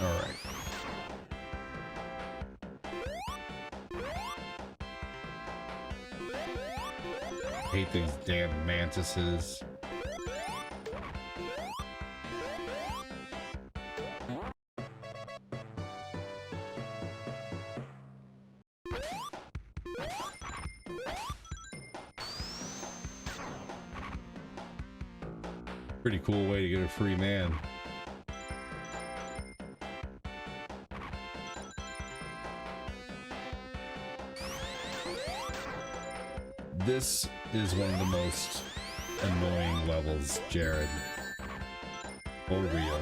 All right. Hate these damn mantises. Pretty cool way to get a free man. This is one of the most annoying levels, Jared. For real.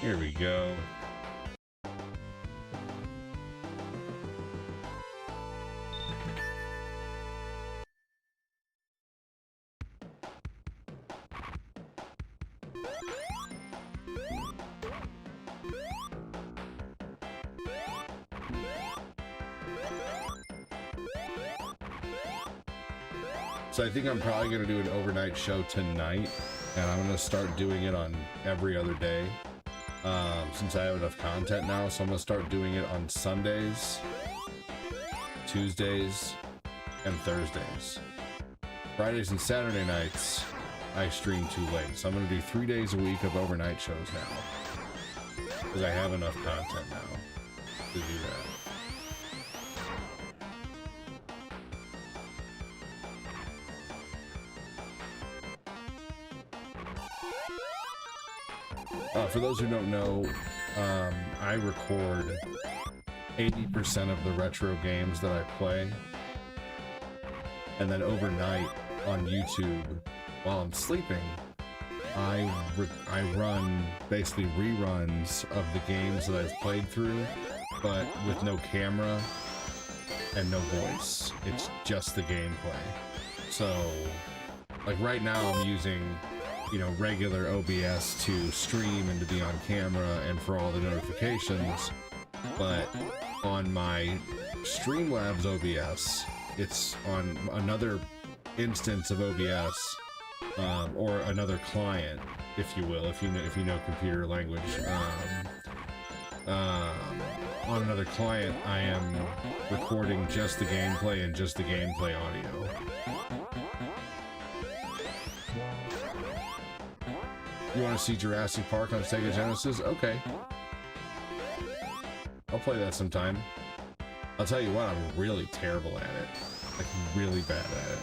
Here we go. So I think I'm probably going to do an overnight show tonight, and I'm going to start doing it on every other day. Since I have enough content now, so I'm gonna start doing it on Sundays, Tuesdays, and Thursdays. Fridays and Saturday nights, I stream too late, so I'm gonna do 3 days a week of overnight shows now, because I have enough content now to do that. For those who don't know, I record 80% of the retro games that I play, and then overnight on YouTube while I'm sleeping, I run basically reruns of the games that I've played through, but with no camera and no voice. It's just the gameplay. So, like right now I'm using, you know, regular OBS to stream and to be on camera and for all the notifications, but on my Streamlabs OBS, it's on another instance of OBS, or another client, if you will, if you know computer language. On another client, I am recording just the gameplay and just the gameplay audio. You want to see Jurassic Park on Sega Genesis? Okay. I'll play that sometime. I'll tell you what, I'm really terrible at it. Like, really bad at it.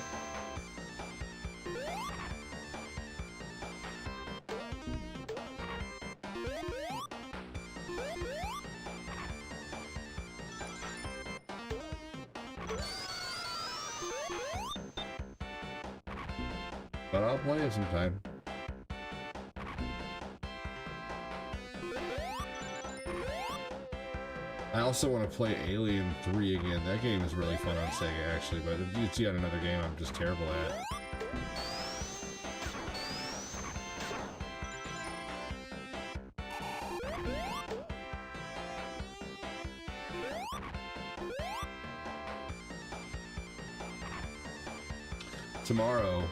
But I'll play it sometime. I also want to play Alien 3 again. That game is really fun on Sega, actually, but it's yet another game I'm just terrible at. Tomorrow,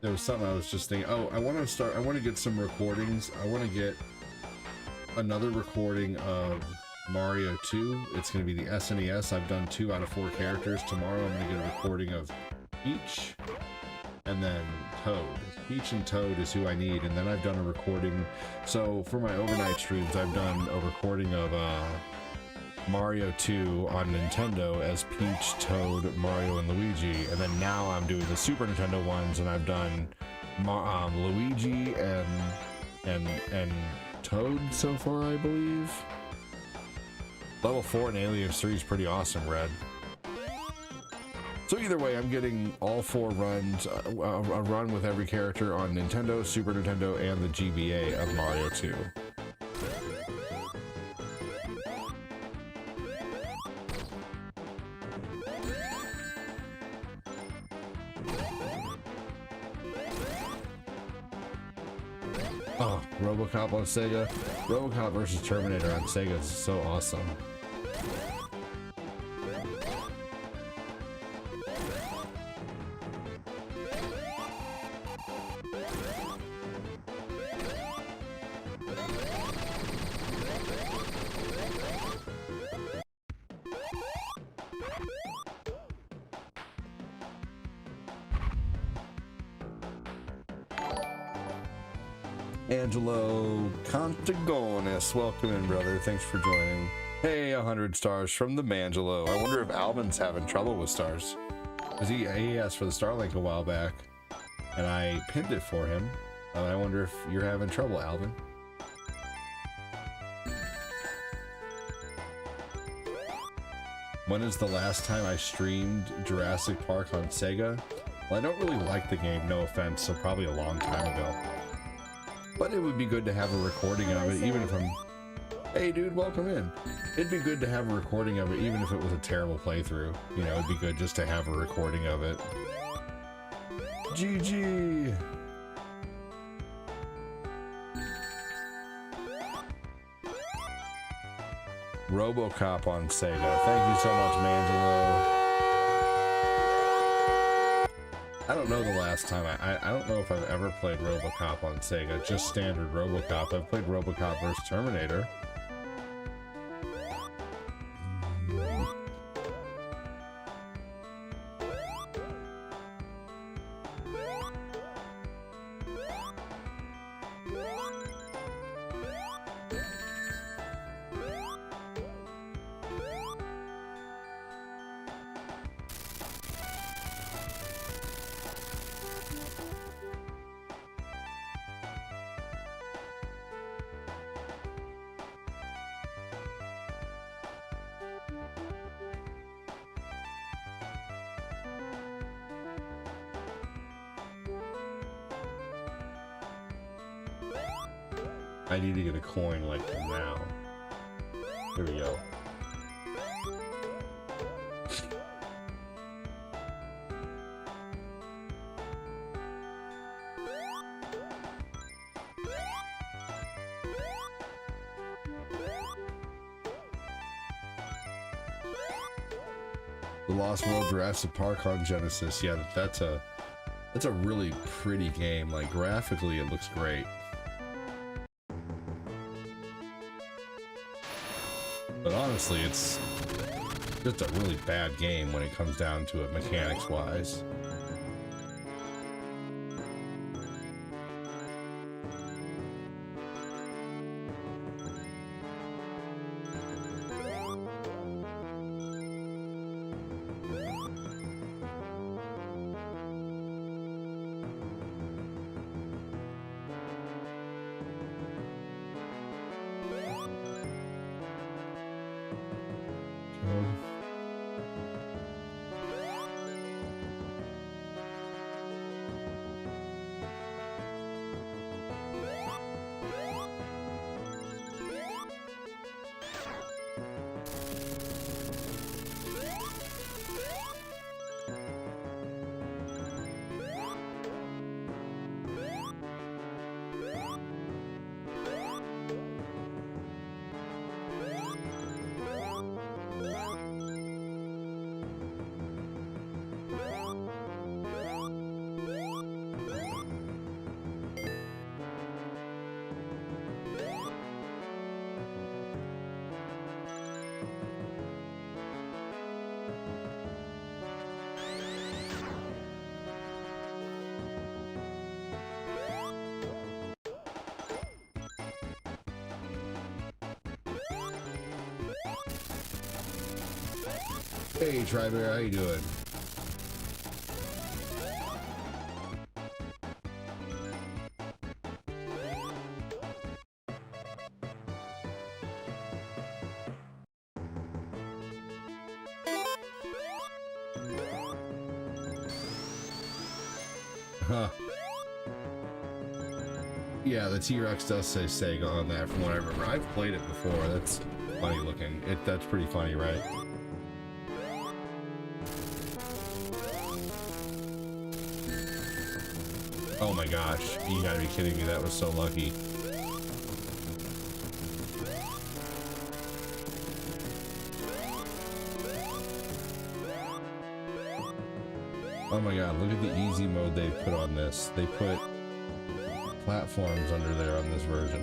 there was something I was just thinking, oh, I want to get some recordings. I want to get another recording of Mario 2. It's going to be the SNES. I've done 2 out of 4 characters. Tomorrow I'm going to get a recording of Peach and then Toad. Peach and Toad is who I need, and then I've done a recording. So for my overnight streams, I've done a recording of Mario 2 on Nintendo as Peach, Toad, Mario, and Luigi, and then now I'm doing the Super Nintendo ones, and I've done Luigi and Toad so far, I believe. Level 4 in Aliens 3 is pretty awesome, Red. So either way, I'm getting all 4 runs, a run with every character on Nintendo, Super Nintendo, and the GBA of Mario 2. Oh, RoboCop on Sega. RoboCop versus Terminator on Sega is so awesome. Angelo Contagonis, welcome in, brother. Thanks for joining. Hey, 100 stars from the Mangelo. I wonder if Alvin's having trouble with stars. Because he asked for the Starlink a while back, and I pinned it for him. I wonder if you're having trouble, Alvin. When is the last time I streamed Jurassic Park on Sega? Well, I don't really like the game, no offense, so probably a long time ago. But it would be good to have a recording of it, even if I'm... Hey dude, welcome in. It'd be good to have a recording of it, even if it was a terrible playthrough. You know, it'd be good just to have a recording of it. GG! RoboCop on Sega. Thank you so much, Mangelo. I don't know the last time. I don't know if I've ever played RoboCop on Sega. Just standard RoboCop. I've played RoboCop vs. Terminator. I need to get a coin like now. Here we go. The Lost World Jurassic Park on Genesis. Yeah, that's a really pretty game. Like graphically, it looks great. But honestly, it's just a really bad game when it comes down to it mechanics-wise. Hey, Tribear, how you doing? Huh. Yeah, the T-Rex does say Sega on that from what I remember. I've played it before. That's funny looking. That's pretty funny, right? Oh my gosh, you gotta be kidding me, that was so lucky. Oh my god, look at the easy mode they put on this. They put platforms under there on this version.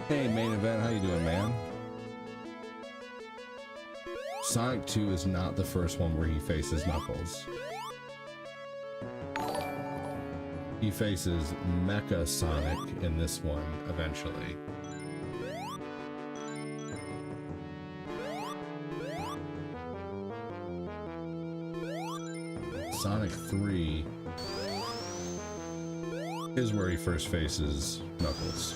Hey, main event, how you doing, man? Sonic 2 is not the first one where he faces Knuckles. He faces Mecha Sonic in this one, eventually. Sonic 3 is where he first faces Knuckles.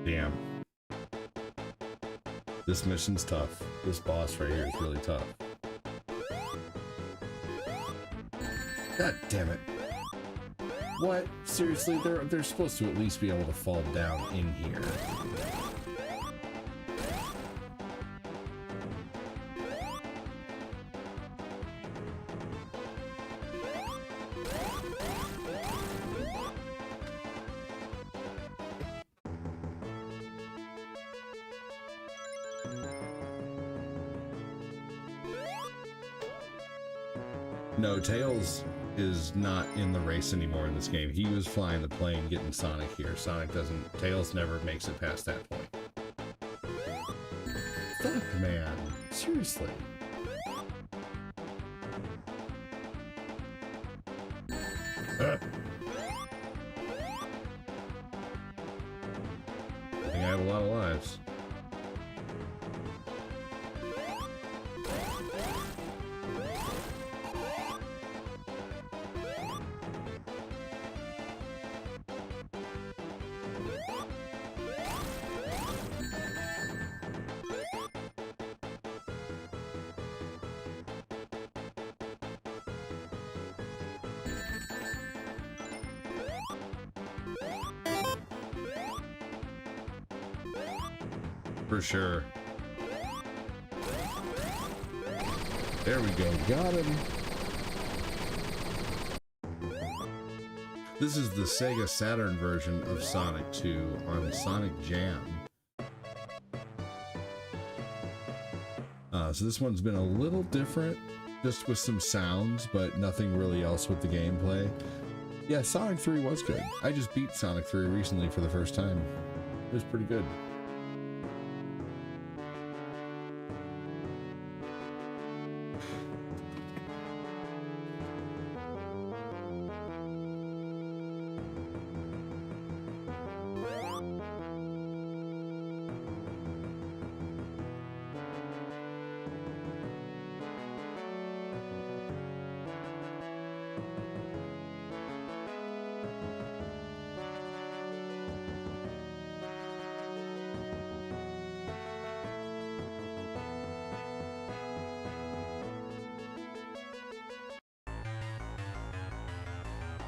Damn. This mission's tough. This boss right here is really tough. God damn it. What? Seriously, they're supposed to at least be able to fall down in here. No, Tails is not in the race anymore in this game. He was flying the plane getting Sonic here. Sonic doesn't... Tails never makes it past that point. Fuck, man. Seriously. I think I have a lot of lives. For sure. There we go. Got him. This is the Sega Saturn version of Sonic 2 on Sonic Jam. So this one's been a little different, just with some sounds, but nothing really else with the gameplay. Yeah, Sonic 3 was good. I just beat Sonic 3 recently for the first time. It was pretty good.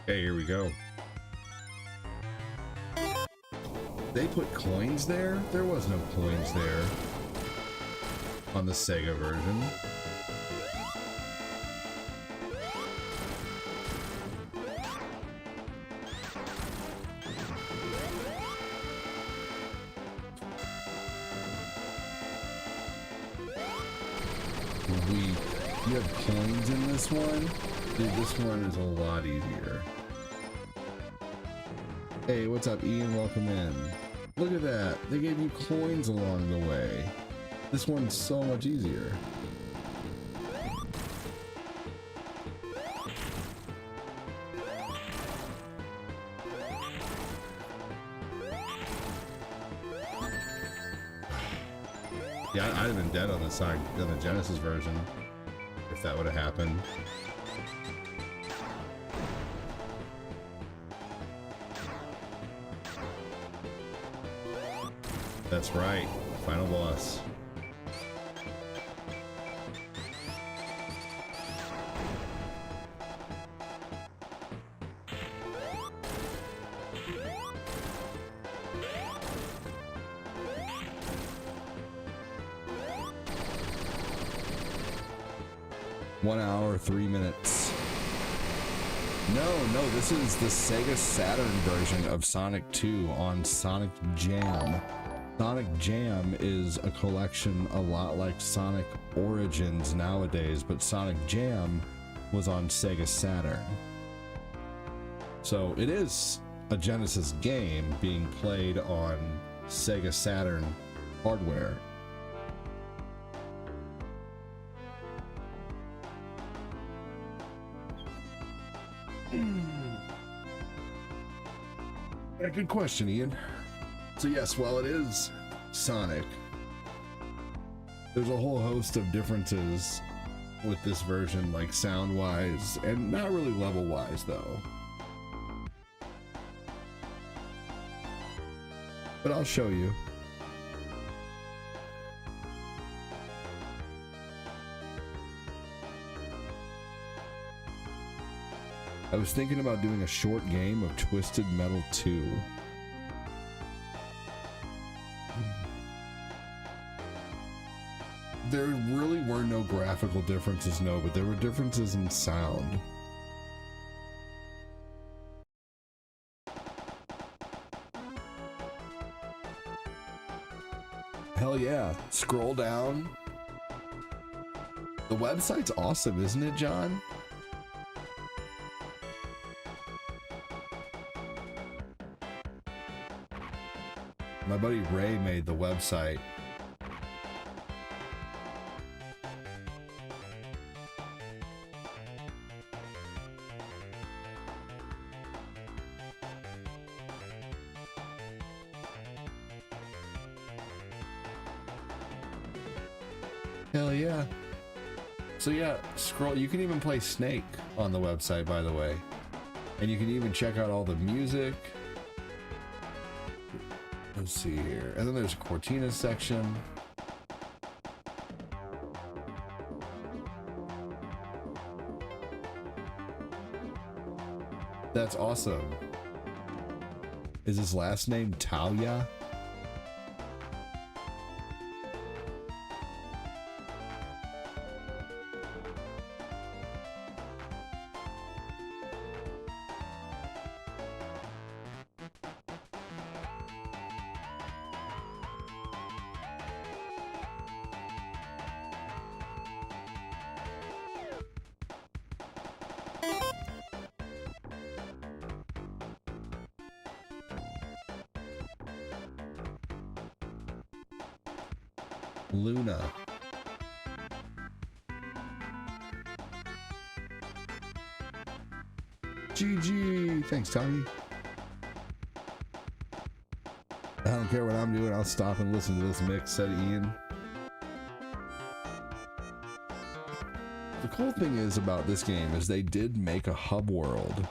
Okay, here we go. They put coins there? There was no coins there on the Sega version. You have coins in this one? Dude, this one is a lot easier. Hey, what's up, Ian? Welcome in. Look at that. They gave you coins along the way. This one's so much easier. Yeah, I'd have been dead on the Sonic, on the Genesis version, if that would have happened. That's right, final boss. One hour, 3 minutes. No, this is the Sega Saturn version of Sonic 2 on Sonic Jam. Sonic Jam is a collection a lot like Sonic Origins nowadays, but Sonic Jam was on Sega Saturn. So it is a Genesis game being played on Sega Saturn hardware. Yeah, good question, Ian. So yes, while it is Sonic, there's a whole host of differences with this version, like sound-wise, and not really level-wise, though. But I'll show you. I was thinking about doing a short game of Twisted Metal 2. There really were no graphical differences, no, but there were differences in sound. Hell yeah. Scroll down. The website's awesome, isn't it, John? My buddy Ray made the website. Hell yeah. So yeah, scroll. You can even play Snake on the website, by the way. And you can even check out all the music. Let's see here. And then there's a Cortina section. That's awesome. Is his last name Talia? Luna. GG. Thanks, Tommy. I don't care what I'm doing. I'll stop and listen to this mix, said Ian. The cool thing is about this game is they did make a hub world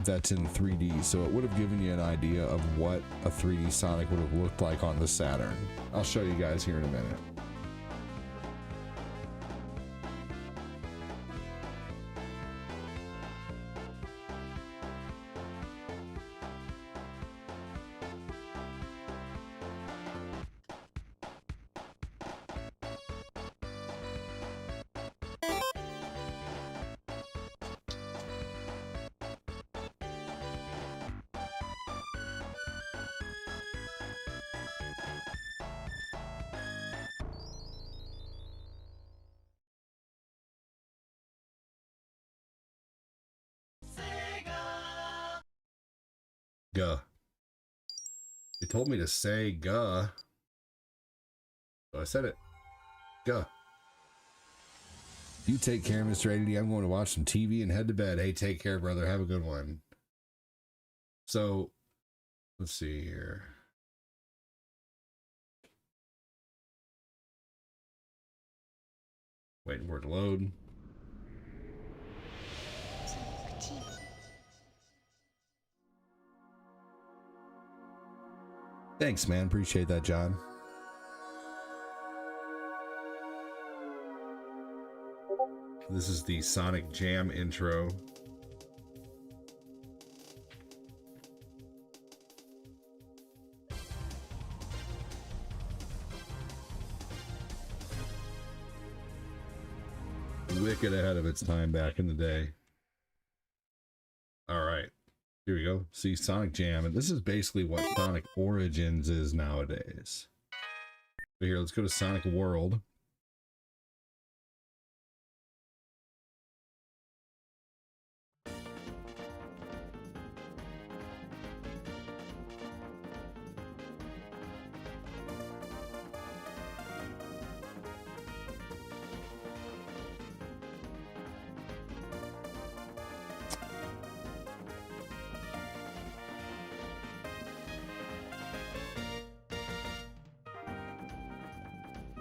that's in 3D, so it would have given you an idea of what a 3D Sonic would have looked like on the Saturn. I'll show you guys here in a minute. Guh. They told me to say guh. So I said it. Guh. You take care, Mr. ADD. I'm going to watch some TV and head to bed. Hey, take care, brother. Have a good one. So, let's see here. Waiting for it to load. Thanks, man. Appreciate that, John. This is the Sonic Jam intro. Wicked ahead of its time back in the day. All right, here we go. See, Sonic Jam, and this is basically what Sonic Origins is nowadays. But here, let's go to Sonic World.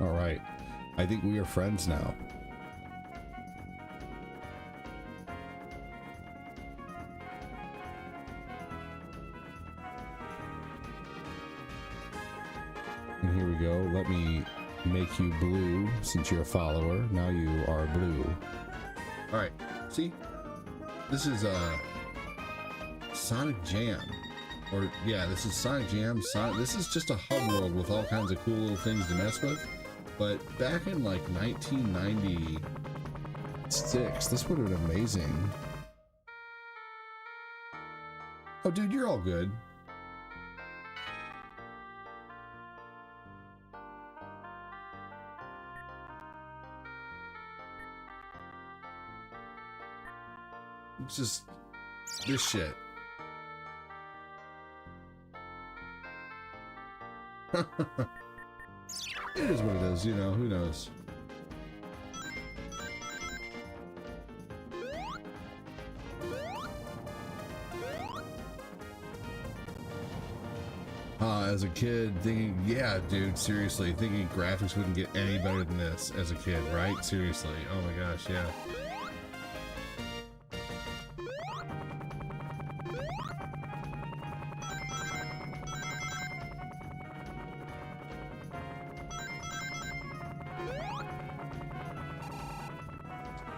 All right, I think we are friends now. And here we go. Let me make you blue since you're a follower. Now you are blue. All right, see, this is Sonic Jam. Or yeah, this is Sonic Jam. This is just a hub world with all kinds of cool little things to mess with. But back in like 1996, this would have been amazing. Oh, dude, you're all good. It's just this shit. It is what it is, you know, who knows. As a kid, thinking, yeah, dude, seriously, thinking graphics wouldn't get any better than this as a kid, right? Seriously, oh my gosh, yeah.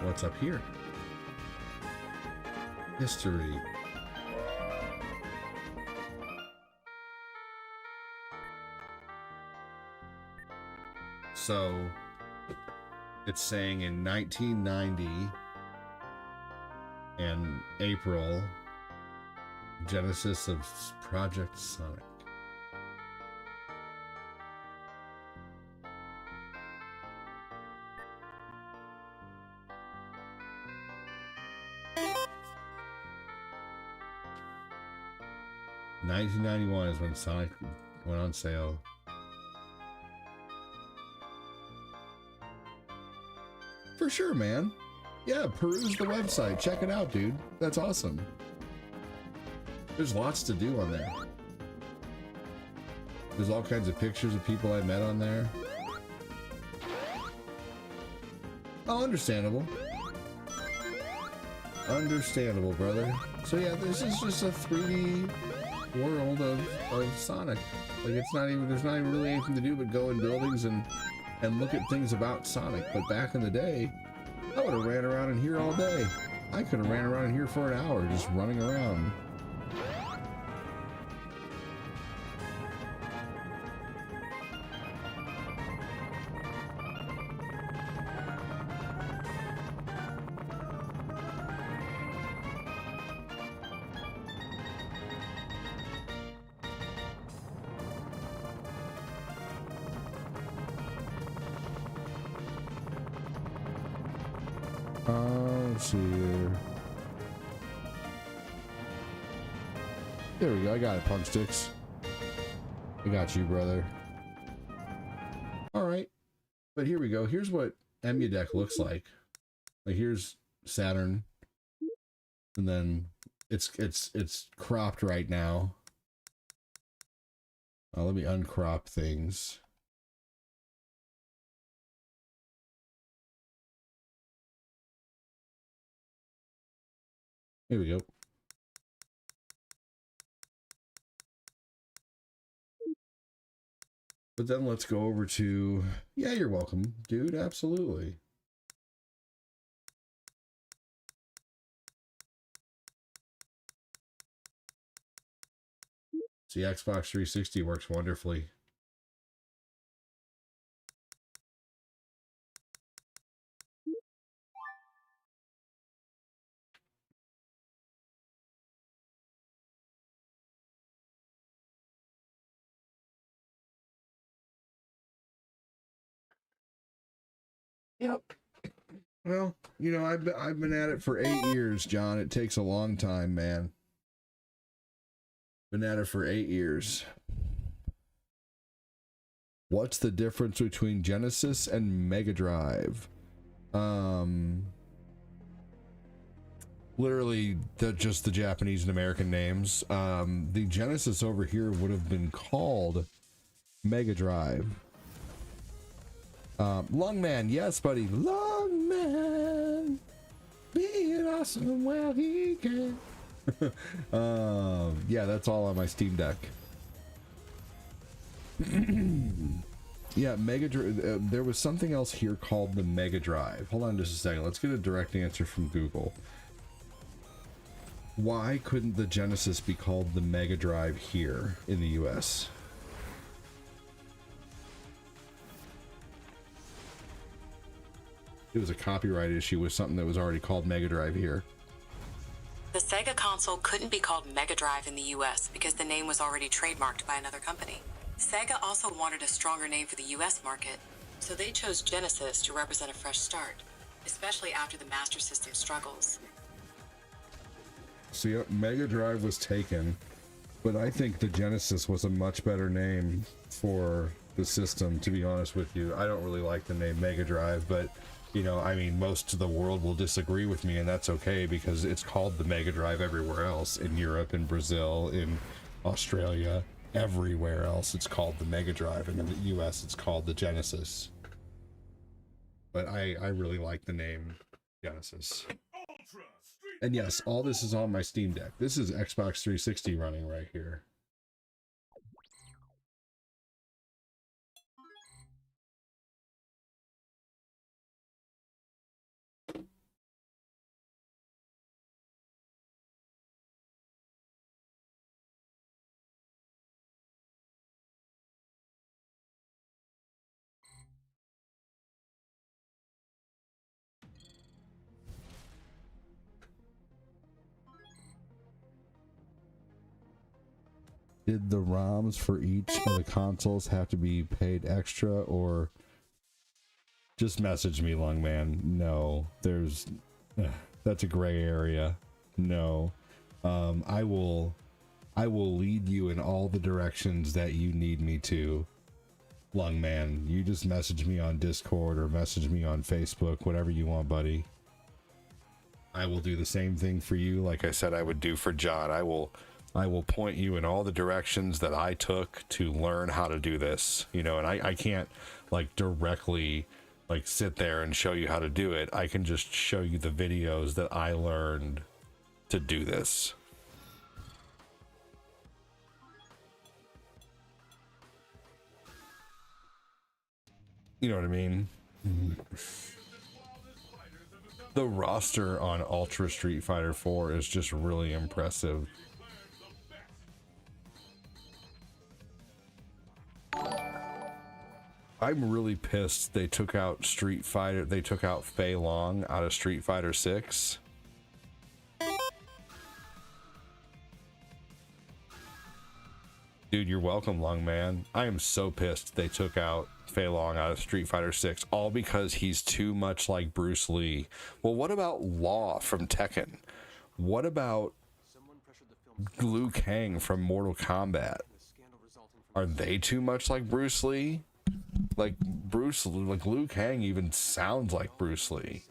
What's up here? History. So it's saying in 1990 and April, genesis of Project Sonic. $1991 is when Sonic went on sale. For sure, man. Yeah, peruse the website. Check it out, dude. That's awesome. There's lots to do on there. There's all kinds of pictures of people I met on there. Oh, understandable. Understandable, brother. So yeah, this is just a 3D world of Sonic. Like, it's not even, there's not even really anything to do but go in buildings and look at things about Sonic. But back in the day, I would have ran around in here all day. I could have ran around in here for an hour just running around. Let's see here. There we go. I got it, Punch Sticks. I got you, brother. All right, but here we go. Here's what Emudeck looks like. Like, here's Saturn, and then it's cropped right now. Let me uncrop things. Here we go. But then let's go over to, yeah, you're welcome, dude. Absolutely. See, Xbox 360 works wonderfully. Yep. Well, you know, I've been at it for 8 years, John. It takes a long time, man. Been at it for 8 years. What's the difference between Genesis and Mega Drive? Literally, just the Japanese and American names. The Genesis over here would have been called Mega Drive. Lungman, yes, buddy. Lungman, being awesome where he can. Yeah, that's all on my Steam Deck. Yeah, Mega Drive. There was something else here called the Mega Drive. Hold on just a second. Let's get a direct answer from Google. Why couldn't the Genesis be called the Mega Drive here in the US? It was a copyright issue with something that was already called Mega Drive here. The Sega console couldn't be called Mega Drive in the US because the name was already trademarked by another company. Sega also wanted a stronger name for the US market, so they chose Genesis to represent a fresh start, especially after the Master System struggles. See, Mega Drive was taken, but I think the Genesis was a much better name for the system, to be honest with you. I don't really like the name Mega Drive, but, you know, I mean, most of the world will disagree with me, and that's okay, because it's called the Mega Drive everywhere else. In Europe, in Brazil, in Australia, everywhere else it's called the Mega Drive, and in the US it's called the Genesis. But I really like the name Genesis. And yes, all this is on my Steam Deck. This is Xbox 360 running right here. Did the ROMs for each of the consoles have to be paid extra, or just message me, Lungman? No, there's that's a gray area. No, I will lead you in all the directions that you need me to, Lungman. You just message me on Discord or message me on Facebook, whatever you want, buddy. I will do the same thing for you, like I said I would do for John. I will point you in all the directions that I took to learn how to do this, you know, and I can't like directly like sit there and show you how to do it. I can just show you the videos that I learned to do this. You know what I mean? The roster on Ultra Street Fighter 4 is just really impressive. I'm really pissed they took out they took out Fei Long out of Street Fighter 6. Dude, you're welcome, Lungman. I am so pissed they took out Fei Long out of Street Fighter 6, all because he's too much like Bruce Lee. Well, what about Law from Tekken? What about Liu Kang from Mortal Kombat? Are they too much like Bruce Lee? Like Liu Kang even sounds like Bruce Lee.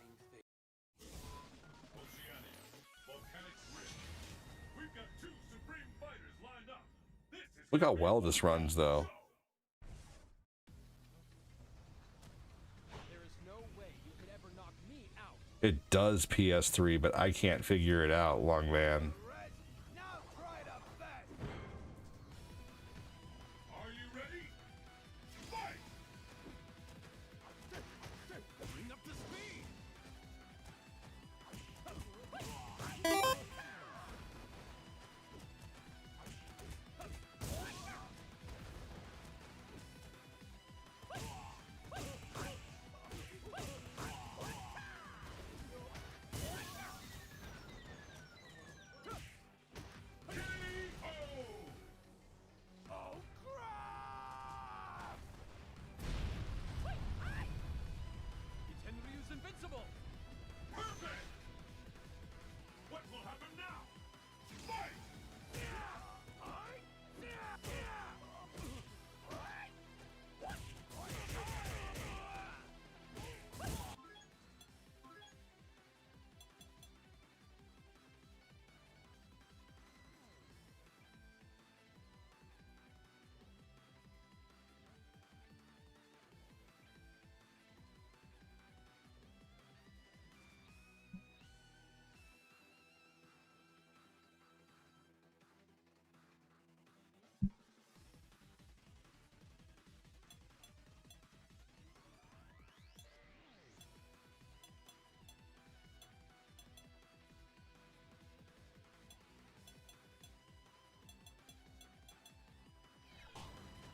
Look how well this runs, though. There is no way you could ever knock me out. It does PS3, but I can't figure it out, Long Man.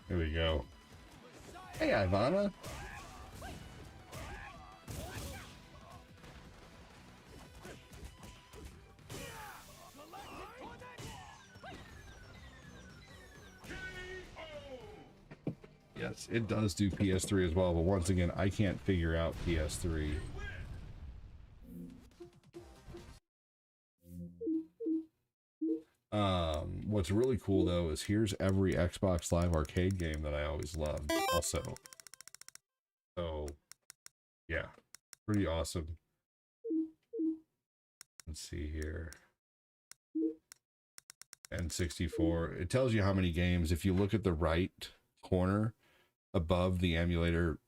Here we go. Hey, Ivana. Yes, it does do PS3 as well, but once again, I can't figure out PS3. What's really cool though is here's every Xbox Live Arcade game that I always loved also. So yeah, pretty awesome. Let's see here. N64. It tells you how many games. If you look at the right corner above the emulator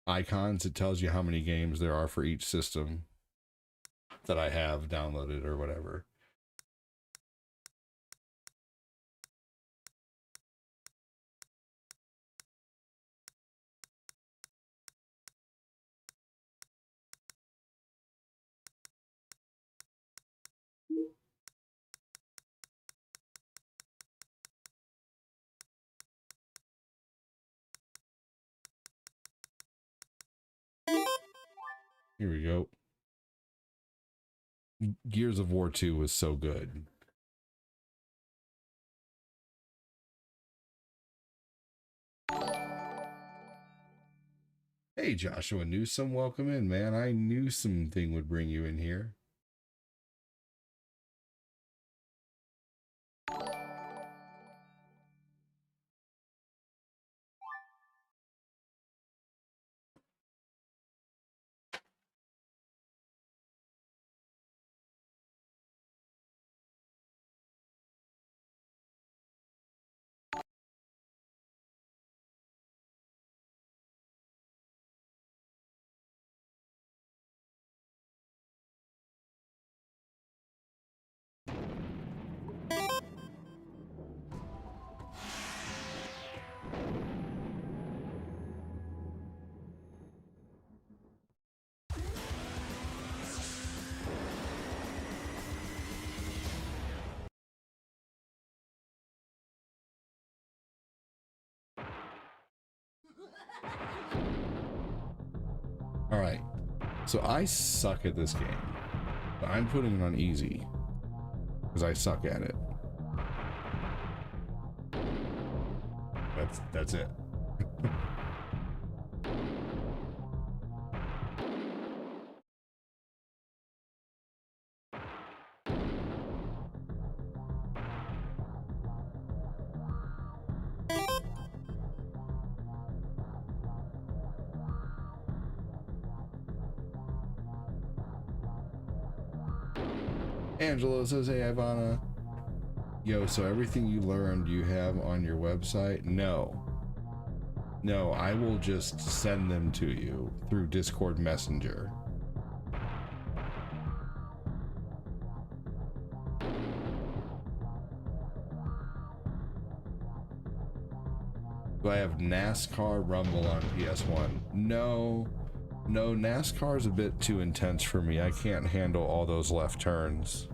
icons, it tells you how many games there are for each system that I have downloaded or whatever. Here we go. Gears of War 2 was so good. Hey, Joshua Newsom, welcome in, man. I knew something would bring you in here. All right, so I suck at this game, but I'm putting it on easy because I suck at it. That's it. Angelo says, hey, Ivana. Yo, so everything you learned you have on your website? No, I will just send them to you through Discord Messenger. Do I have NASCAR Rumble on PS1? No. No, NASCAR is a bit too intense for me. I can't handle all those left turns.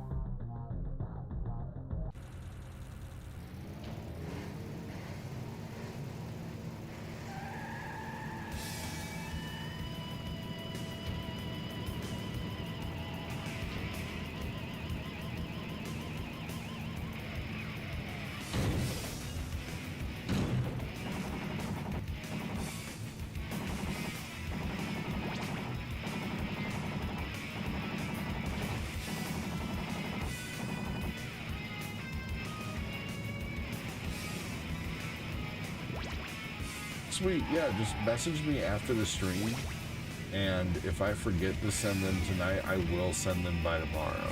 Sweet, yeah, just message me after the stream, and if I forget to send them tonight, I will send them by tomorrow.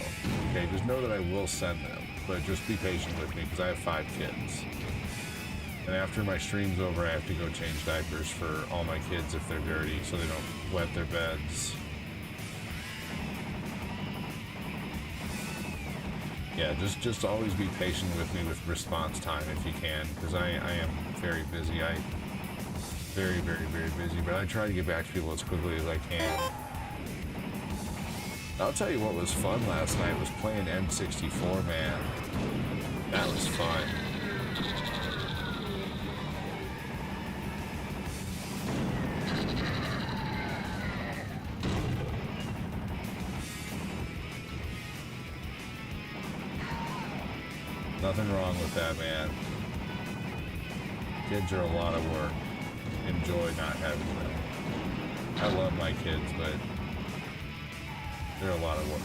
Okay, just know that I will send them, but just be patient with me, because I have 5 kids. And after my stream's over, I have to go change diapers for all my kids if they're dirty, so they don't wet their beds. Yeah, just always be patient with me with response time if you can, because I am very busy. Very, very, very busy, but I try to get back to people as quickly as I can. I'll tell you what was fun last night was playing N64, man. That was fun. Nothing wrong with that, man. Kids are a lot of work. Enjoy not having them. I love my kids, but they're a lot of work.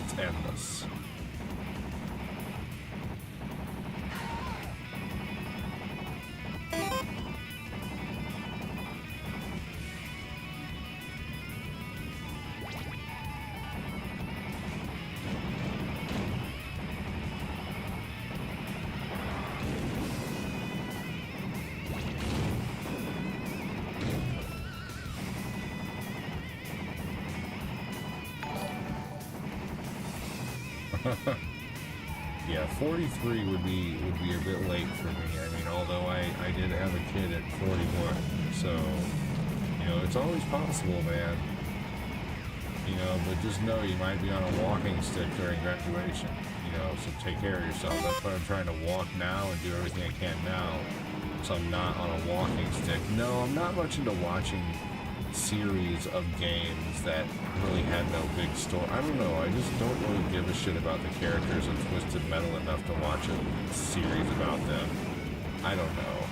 It's endless. Yeah, 43 would be a bit late for me. I mean, although I did have a kid at 41, so you know it's always possible, man. You know, but just know you might be on a walking stick during graduation. You know, so take care of yourself. That's why I'm trying to walk now and do everything I can now, so I'm not on a walking stick. No, I'm not much into watching series of games that really had no big story. I don't know, I just don't really give a shit about the characters in Twisted Metal enough to watch a series about them. I don't know.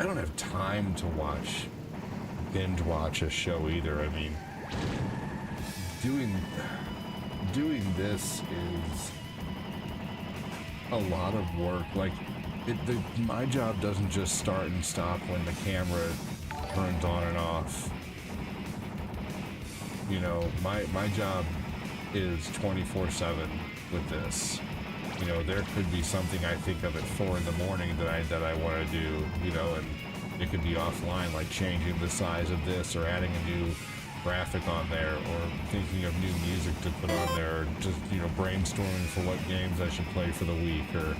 I don't have time to binge watch a show either. I mean, doing this is a lot of work. Like, my job doesn't just start and stop when the camera turns on and off. You know, my job is 24/7 with this. You know, there could be something I think of at 4 in the morning that I want to do, you know, and it could be offline, like changing the size of this or adding a new graphic on there or thinking of new music to put on there, or just, you know, brainstorming for what games I should play for the week, or,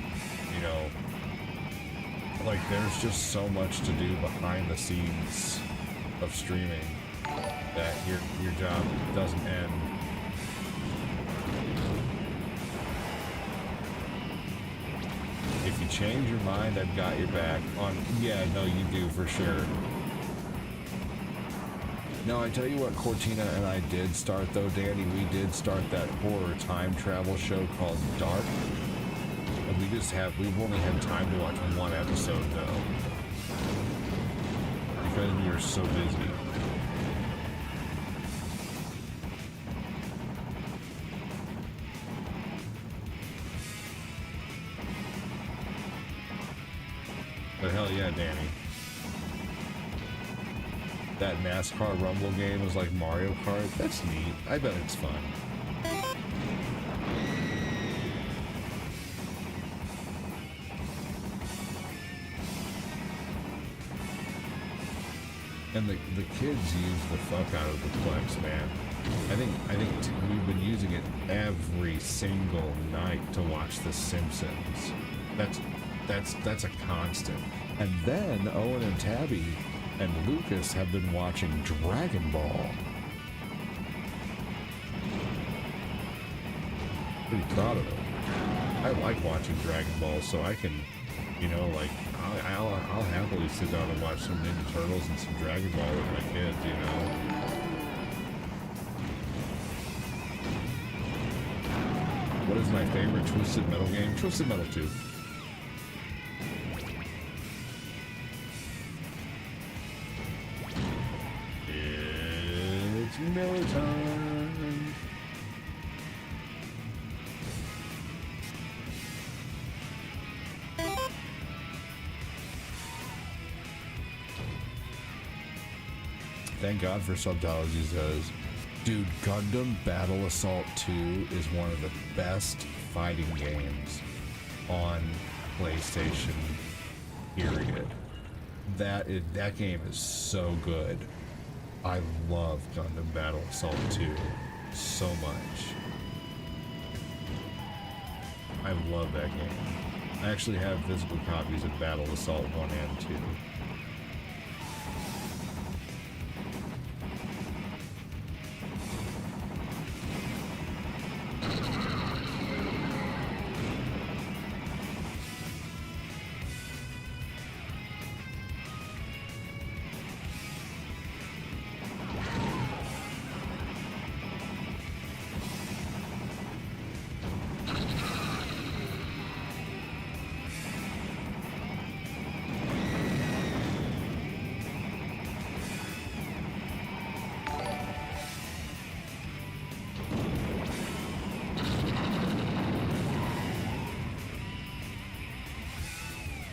you know, like there's just so much to do behind the scenes of streaming that your job doesn't end. If you change your mind, I've got your back on. Yeah, no, you do for sure. No, I tell you what, Cortina and I did start though, Danny. We did start that horror time travel show called Dark. And we've only had time to watch one episode though, because we were so busy. But hell yeah, Danny. That NASCAR Rumble game was like Mario Kart. That's neat. I bet it's fun. And the kids use the fuck out of the Plex, man. I think we've been using it every single night to watch The Simpsons. That's a constant. And then Owen and Tabby and Lucas have been watching Dragon Ball. Pretty proud of them. I like watching Dragon Ball, so I can, you know, like, I'll happily sit down and watch some Ninja Turtles and some Dragon Ball with my kids, you know. What is my favorite Twisted Metal game? Twisted Metal 2. It's Miller time. Thank God for subtitles, he says. Dude, Gundam Battle Assault 2 is one of the best fighting games on PlayStation, period. That game is so good. I love Gundam Battle Assault 2 so much. I love that game. I actually have physical copies of Battle Assault 1 and 2.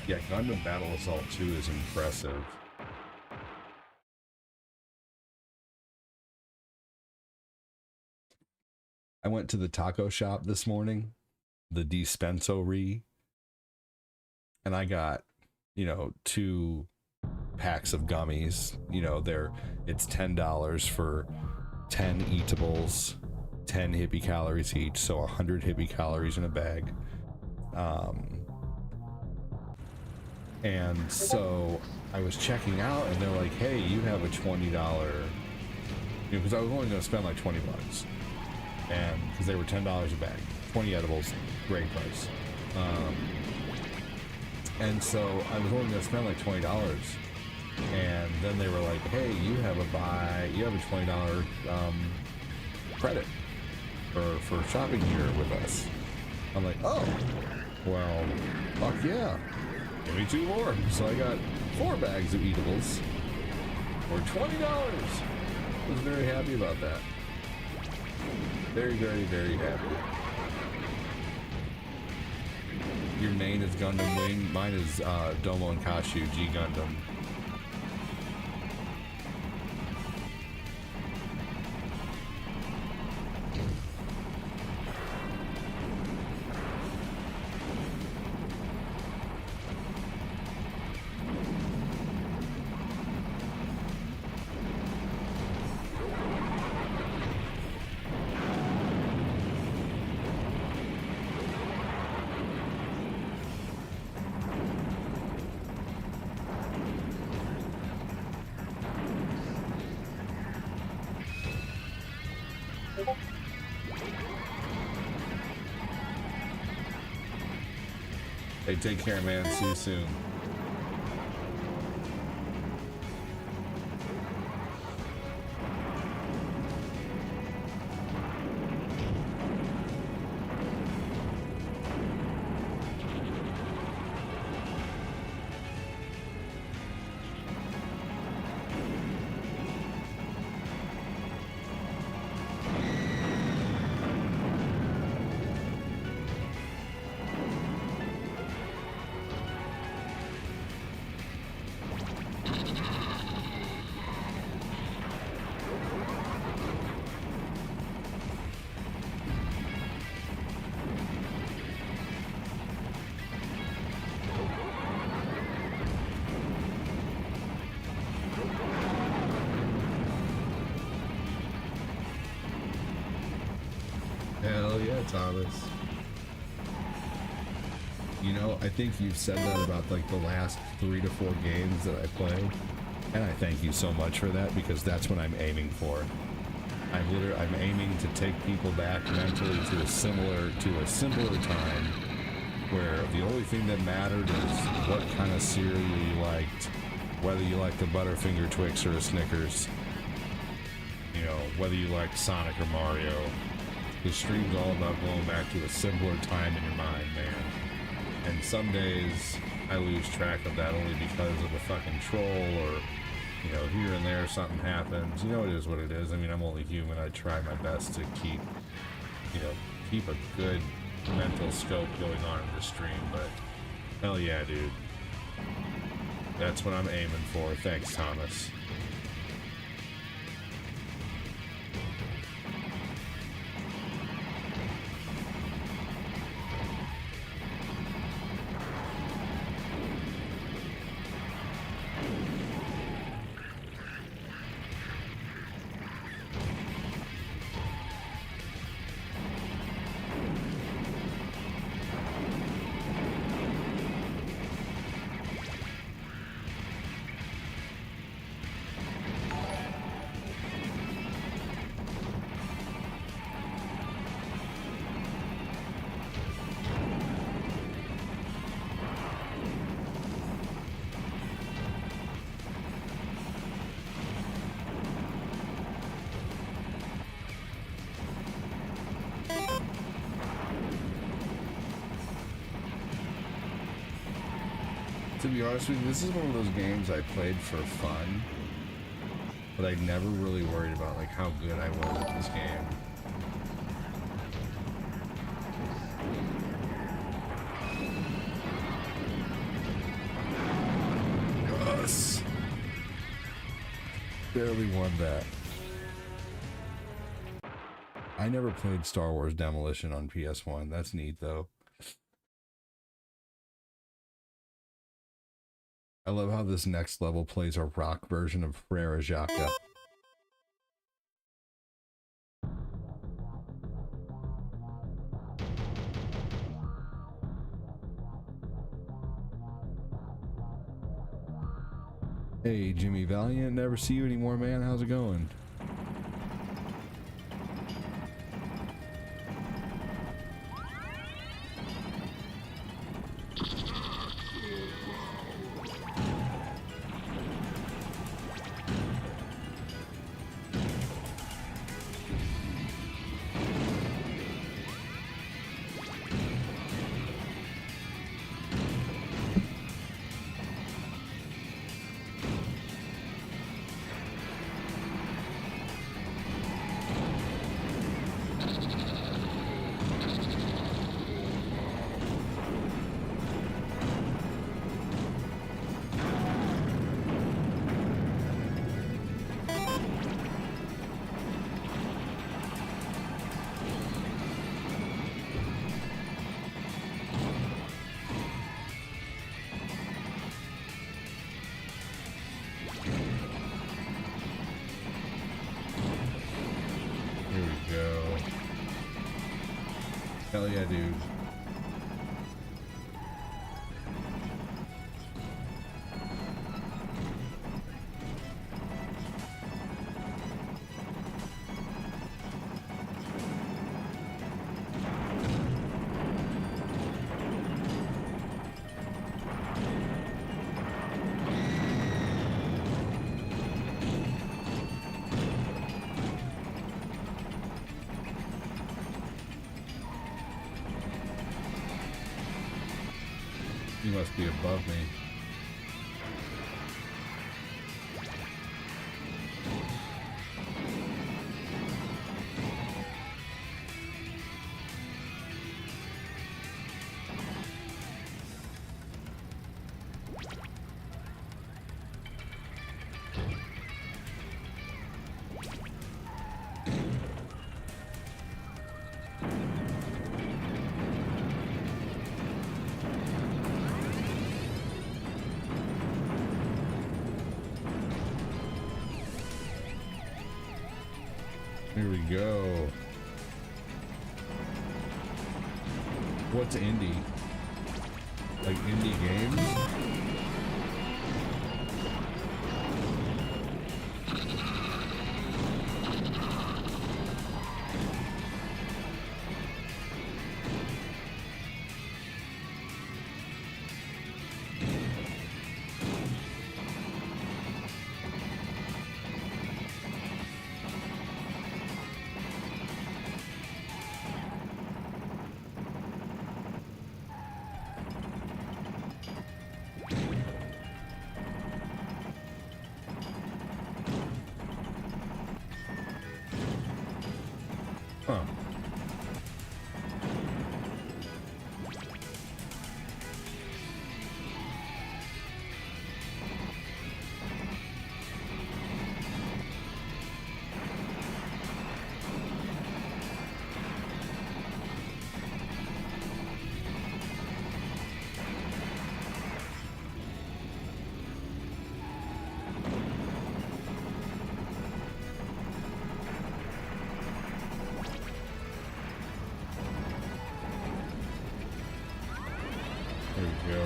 Yeah, Gundam Battle Assault 2 is impressive. I went to the taco shop this morning, the dispensary, and I got, you know, 2 packs of gummies. You know, it's $10 for 10 eatables, 10 hippie calories each, so 100 hippie calories in a bag. And so I was checking out, and they're like, "Hey, you have a $20," you know, because I was only going to spend like $20, and because they were $10 a bag, 20 edibles, great price. And so I was only going to spend like $20, and then they were like, "Hey, you have a $20 credit for shopping here with us." I'm like, "Oh, well, fuck yeah. Give me 2 more." So I got 4 bags of eatables for $20. I was very happy about that. Very, very, very happy. Your main is Gundam Wing. Mine is Domo and Kashu G Gundam. Hey, take care, man. See you soon. Hell yeah, Thomas. You know, I think you've said that about like the last 3 to 4 games that I played, and I thank you so much for that, because that's what I'm aiming for. I'm aiming to take people back mentally to a simpler time, where the only thing that mattered is what kind of cereal you liked, whether you liked a Butterfinger Twix or a Snickers, you know, whether you liked Sonic or Mario. The stream's all about going back to a simpler time in your mind, man. And some days I lose track of that only because of a fucking troll, or, you know, here and there something happens. You know, it is what it is. I mean, I'm only human. I try my best to keep a good mental scope going on in the stream, but hell yeah, dude. That's what I'm aiming for. Thanks, Thomas. To be honest with you, this is one of those games I played for fun, but I never really worried about like how good I was at this game. Yes! Barely won that. I never played Star Wars Demolition on PS1. That's neat though. I love how this next level plays a rock version of Frere Jacques. Hey, Jimmy Valiant, never see you anymore, man. How's it going? Hell yeah, dude. You must be above me. Here we go. What's indie? Like indie games? Huh. There we go.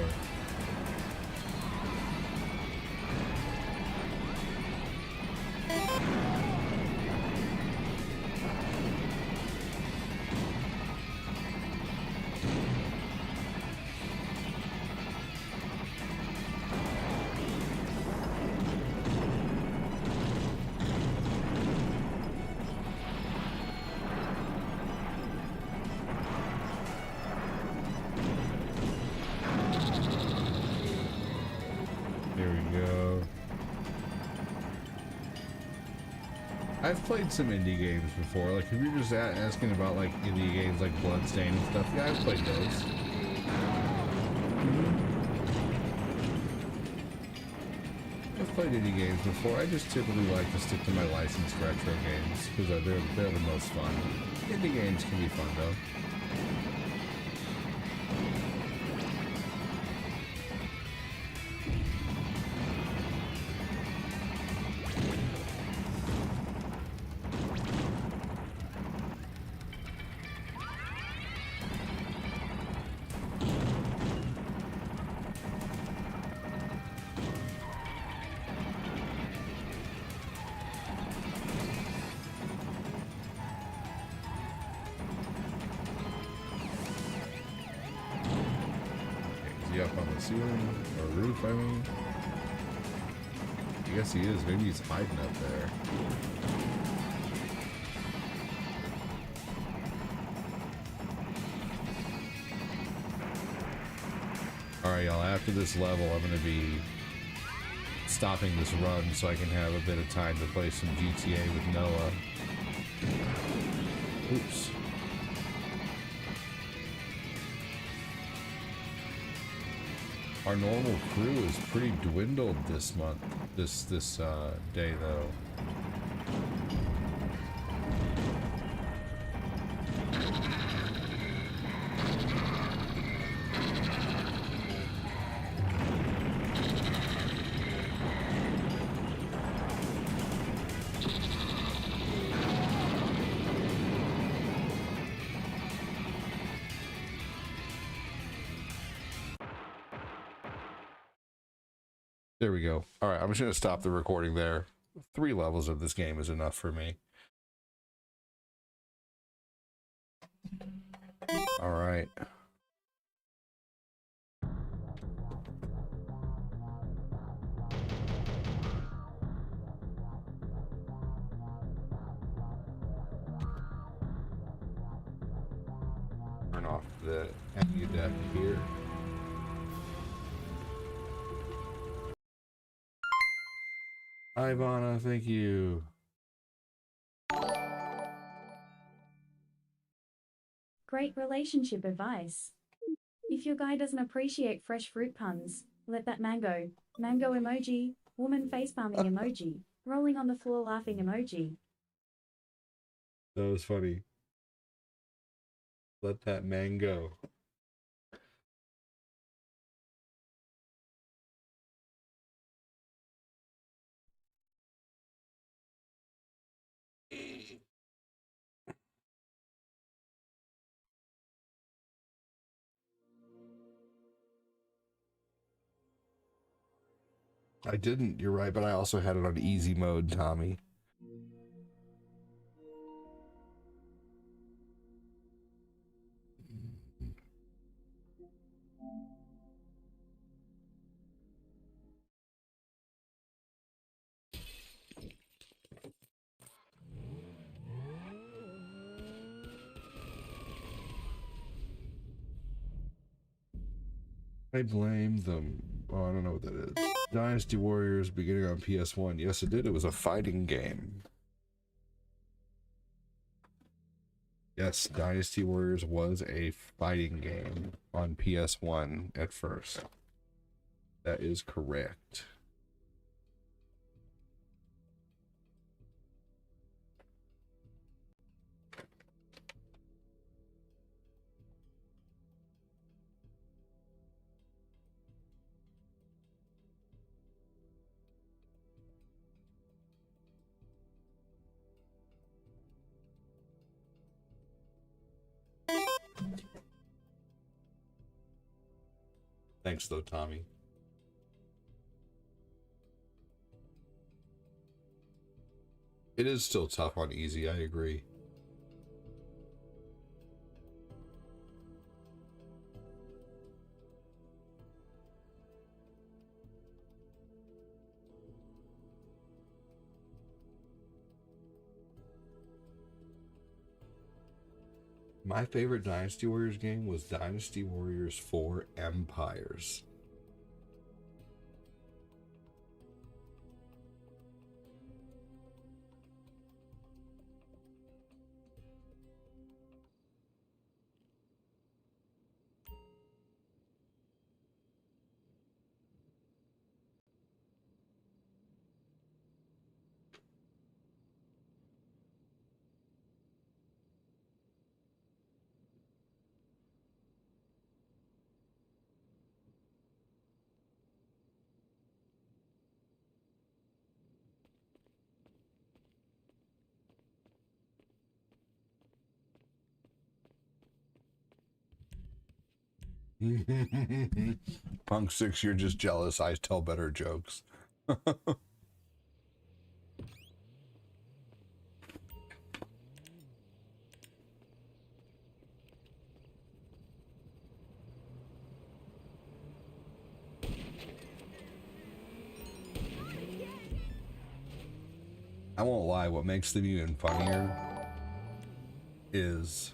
There we go. I've played some indie games before. Like, if you're just asking about like indie games like Bloodstain and stuff, yeah, I've played those. I've played indie games before. I just typically like to stick to my licensed retro games because they're the most fun. Indie games can be fun though. Is he up on the ceiling or roof? I mean, I guess he is. Maybe he's hiding up there. Alright, y'all, after this level, I'm going to be stopping this run so I can have a bit of time to play some GTA with Noah. Oops. Our normal crew is pretty dwindled this month, this day though. There we go. All right, I'm just going to stop the recording there. 3 levels of this game is enough for me. All right. Turn off the deck here. Ivana, thank you. Great relationship advice. If your guy doesn't appreciate fresh fruit puns, let that mango emoji, woman facepalming emoji, rolling on the floor laughing emoji. That was funny. Let that man go. I didn't, you're right, but I also had it on easy mode, Tommy. I blame them. Oh, I don't know what that is. Dynasty Warriors beginning on PS1. Yes, it did. It was a fighting game. Yes, Dynasty Warriors was a fighting game on PS1 at first. That is correct. Thanks, though, Tommy. It is still tough on easy, I agree. My favorite Dynasty Warriors game was Dynasty Warriors 4 Empires. Punk 6, you're just jealous. I tell better jokes. I won't lie, what makes them even funnier is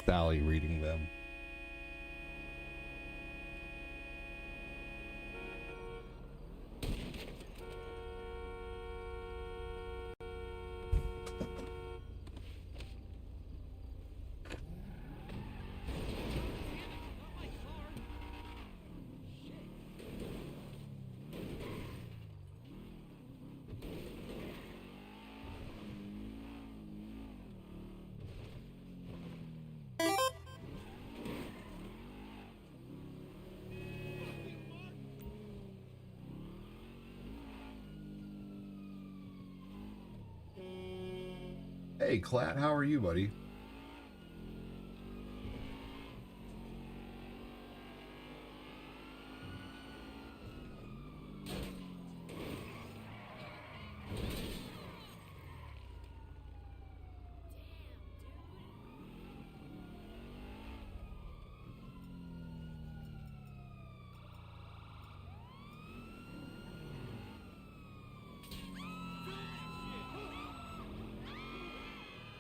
Sally reading them. Hey, Clat, how are you, buddy?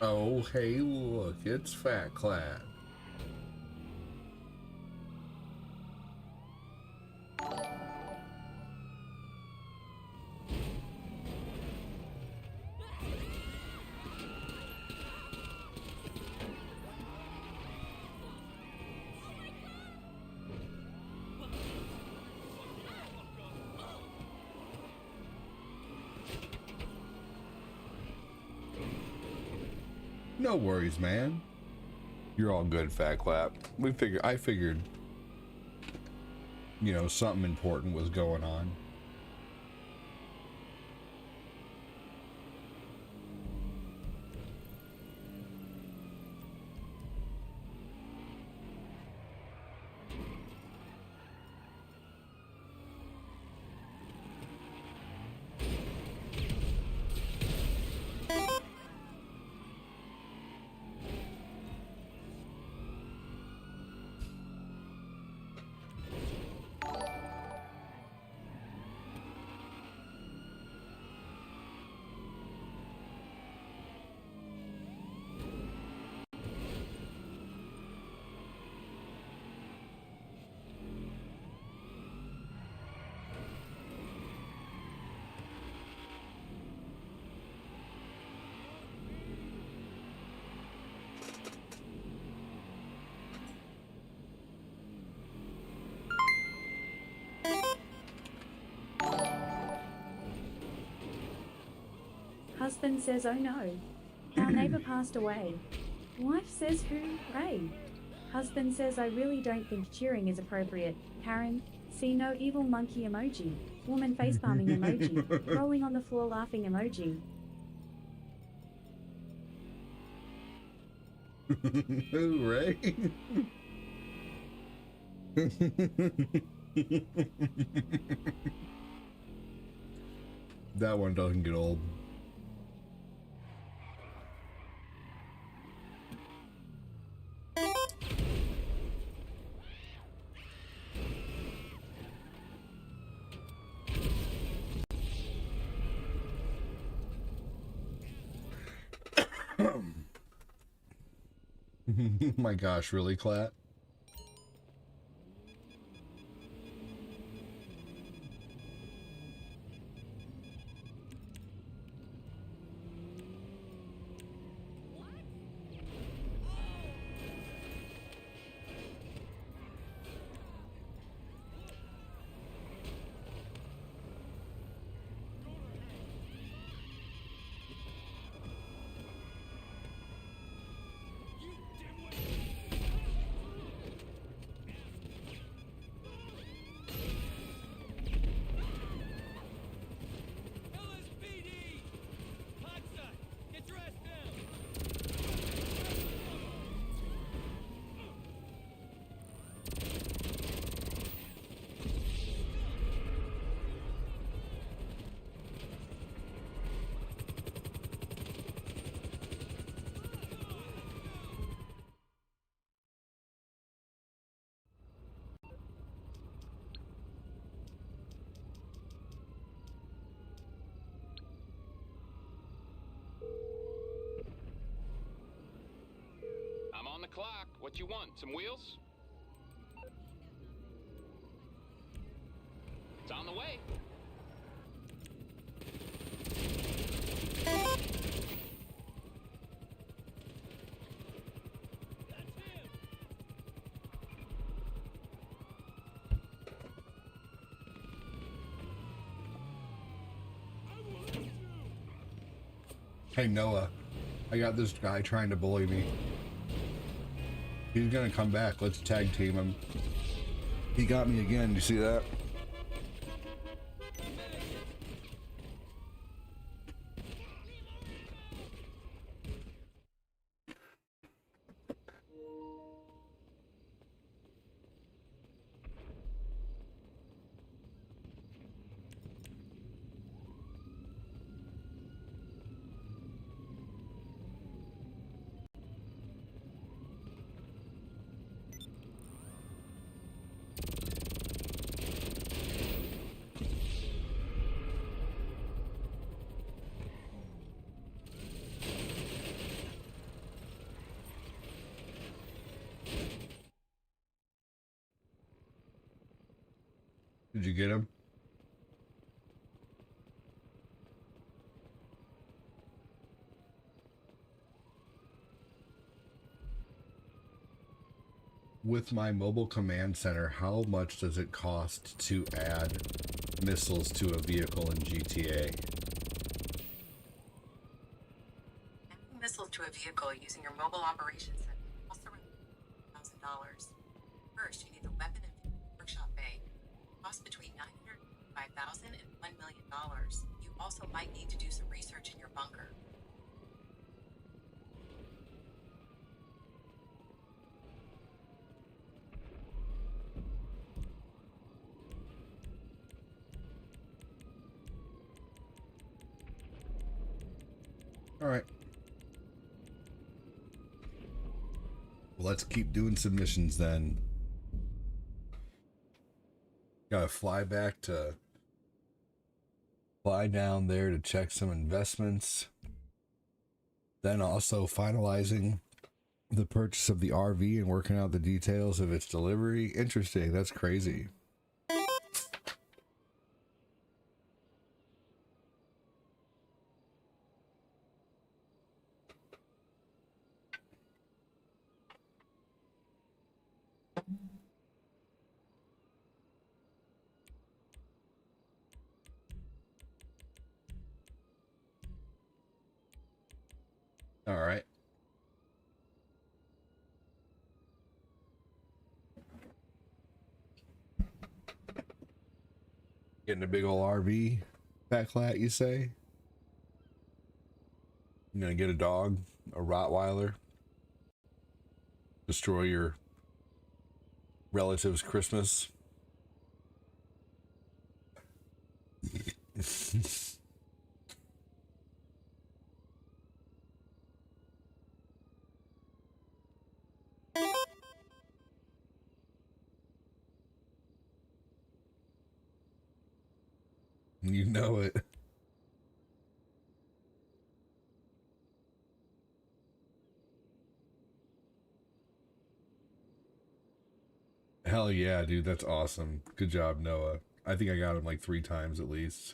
Oh, hey, look, it's Fat Clat. No worries, man. You're all good, Fat Clap. I figured, you know, something important was going on. Husband says, oh no. Our neighbor passed away. Wife says, who? Ray. Husband says, I really don't think cheering is appropriate. Karen, see no evil monkey emoji. Woman facepalming emoji. Rolling on the floor laughing emoji. Who, Ray? That one doesn't get old. My gosh, really, Clat? I'm on the clock. What you want? Some wheels? It's on the way. Hey, Noah. I got this guy trying to bully me. He's gonna come back. Let's tag team him. He got me again. You see that? Did you get him? With my mobile command center, how much does it cost to add missiles to a vehicle in GTA? Adding missiles to a vehicle using your mobile operations center costs around $1,000. First, you need the weapon and workshop bay. It costs between $905,000 and $1 million. You also might need to do some research in your bunker. All right. Well, let's keep doing submissions then. Gotta fly down there to check some investments. Then also finalizing the purchase of the RV and working out the details of its delivery. Interesting. That's crazy. All right. Getting a big old RV, Fat Clat, you say? You gonna get a dog, a Rottweiler, destroy your relative's Christmas? You know it. Hell yeah, dude. That's awesome. Good job, Noah. I think I got him like 3 times at least.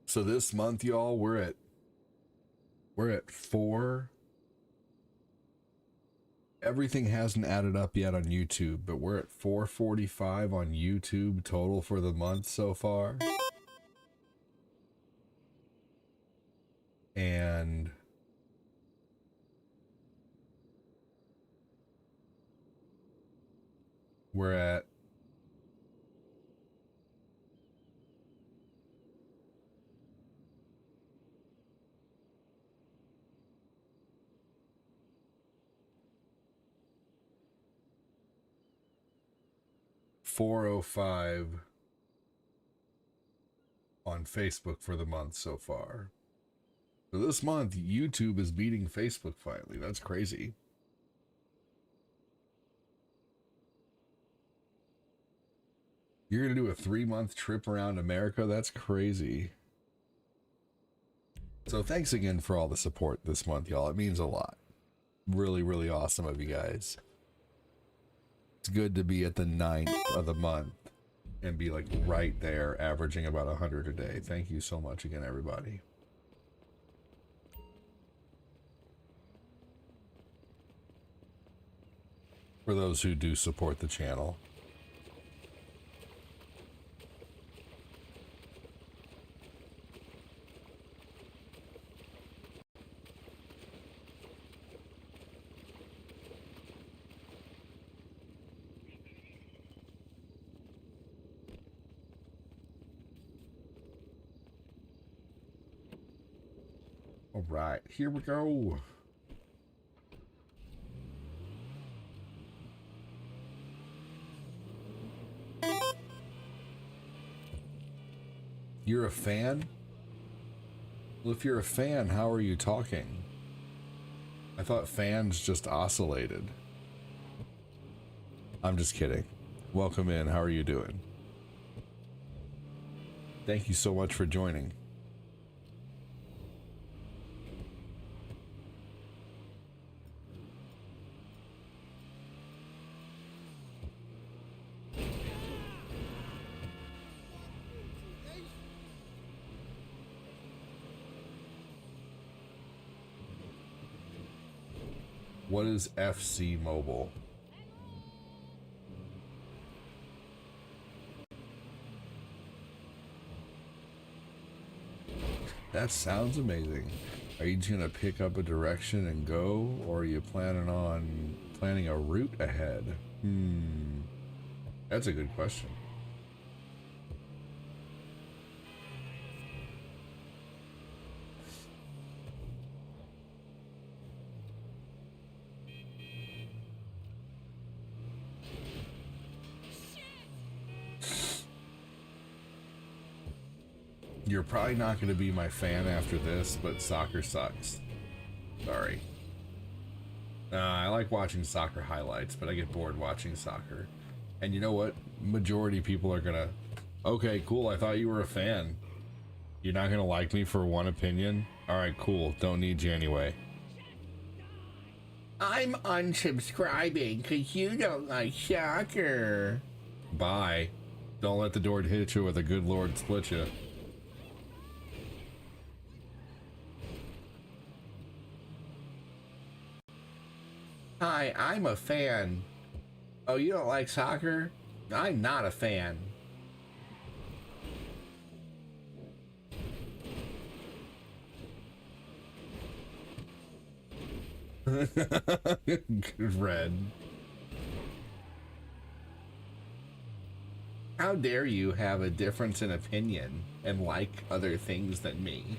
So this month, y'all, we're at 4. Everything hasn't added up yet on YouTube, but we're at 445 on YouTube total for the month so far. And we're at 405 on Facebook for the month so far. So this month, YouTube is beating Facebook finally. That's crazy. You're going to do a 3-month trip around America? That's crazy. So thanks again for all the support this month, y'all. It means a lot. Really, really awesome of you guys. It's good to be at the 9th of the month and be like right there, averaging about 100 a day. Thank you so much again, everybody. For those who do support the channel. All right, here we go. You're a fan? Well, if you're a fan, how are you talking? I thought fans just oscillated. I'm just kidding. Welcome in. How are you doing? Thank you so much for joining. What is FC Mobile? That sounds amazing. Are you just gonna pick up a direction and go, or are you planning a route ahead? That's a good question. You're probably not going to be my fan after this, but soccer sucks. Sorry. I like watching soccer highlights, but I get bored watching soccer. And you know what? Majority people are going to... Okay, cool. I thought you were a fan. You're not going to like me for one opinion? Alright, cool. Don't need you anyway. I'm unsubscribing because you don't like soccer. Bye. Don't let the door hit you with a good Lord split you. Hi, I'm a fan. Oh, you don't like soccer? I'm not a fan. Red. How dare you have a difference in opinion and like other things than me?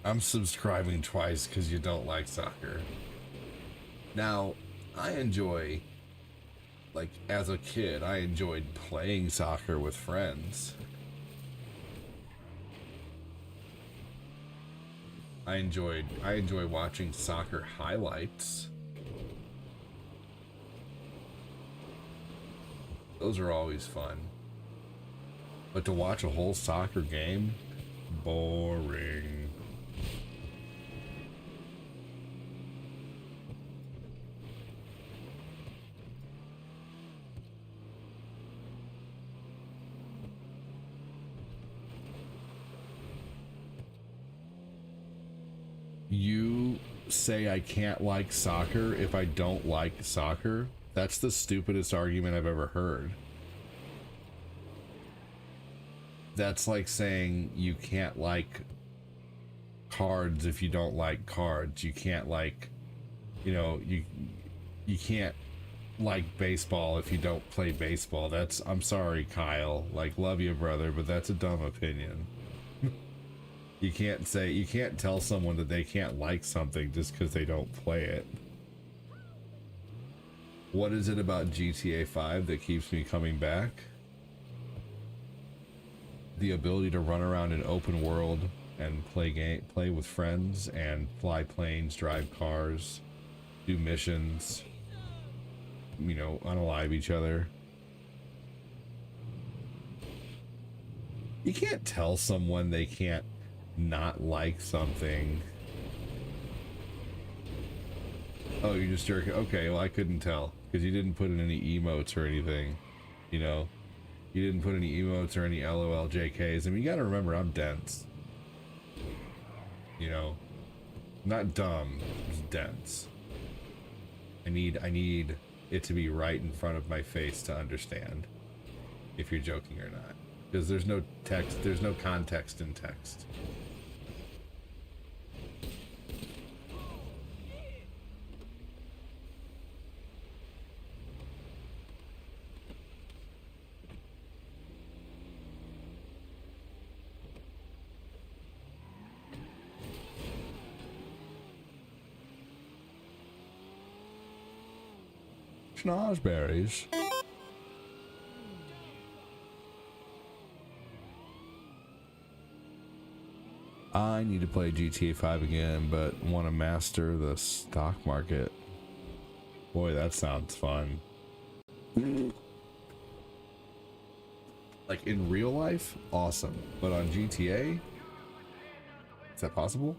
I'm subscribing twice because you don't like soccer. Now, I enjoy, like, as a kid, I enjoyed playing soccer with friends. I enjoy watching soccer highlights. Those are always fun. But to watch a whole soccer game, boring. You say I can't like soccer if I don't like soccer? That's the stupidest argument I've ever heard. That's like saying you can't like cards if you don't like cards. You can't like, you know, you can't like baseball if you don't play baseball. That's, I'm sorry, Kyle. Like, love you, brother, but that's a dumb opinion. You can't tell someone that they can't like something just because they don't play it. What is it about GTA 5 that keeps me coming back? The ability to run around an open world and play with friends and fly planes, drive cars, do missions, you know, unalive each other. You can't tell someone they can't not like something. Oh, you're just jerking. Okay, well, I couldn't tell because you didn't put in any emotes or anything, you know. You didn't put any emotes or any LOL JKs. I mean, you gotta remember, I'm dense, you know. Not dumb, just dense. I need it to be right in front of my face to understand if you're joking or not, because there's no text, there's no context in text. Schnozberries. I need to play GTA 5 again, but want to master the stock market. Boy, that sounds fun. Like in real life, awesome. But on GTA, is that possible?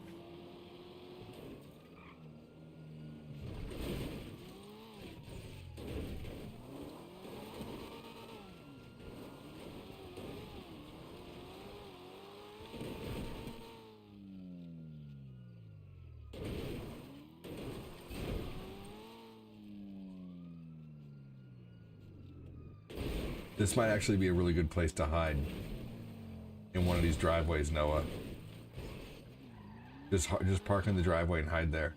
This might actually be a really good place to hide in one of these driveways, Noah. Just park in the driveway and hide there.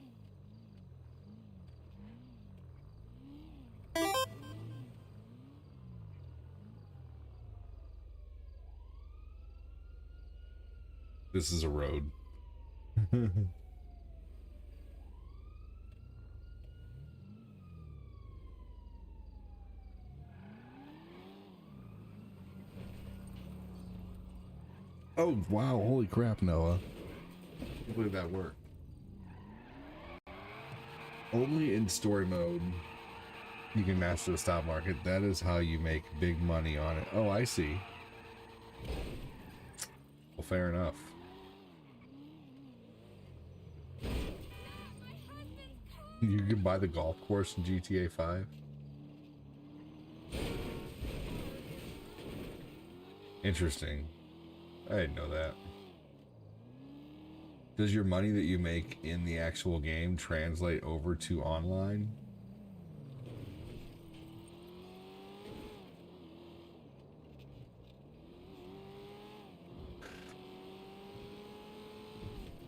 This is a road. Oh, wow. Holy crap, Noah. I can't believe that worked. Only in story mode you can master the stock market. That is how you make big money on it. Oh, I see. Well, fair enough. You can buy the golf course in GTA 5. Interesting. I didn't know that. Does your money that you make in the actual game translate over to online?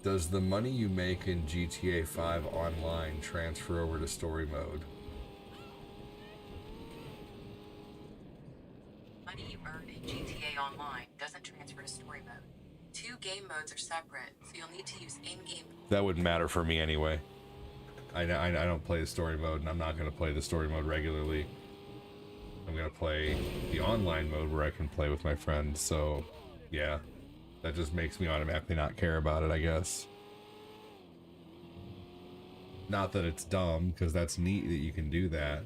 Does the money you make in GTA 5 online transfer over to story mode? Money you earn in GTA Online doesn't transfer to story mode. Two game modes are separate, so you'll need to use in-game. That wouldn't matter for me anyway. I don't play the story mode, and I'm not going to play the story mode regularly. I'm going to play the online mode where I can play with my friends, so yeah. That just makes me automatically not care about it, I guess. Not that it's dumb, because that's neat that you can do that.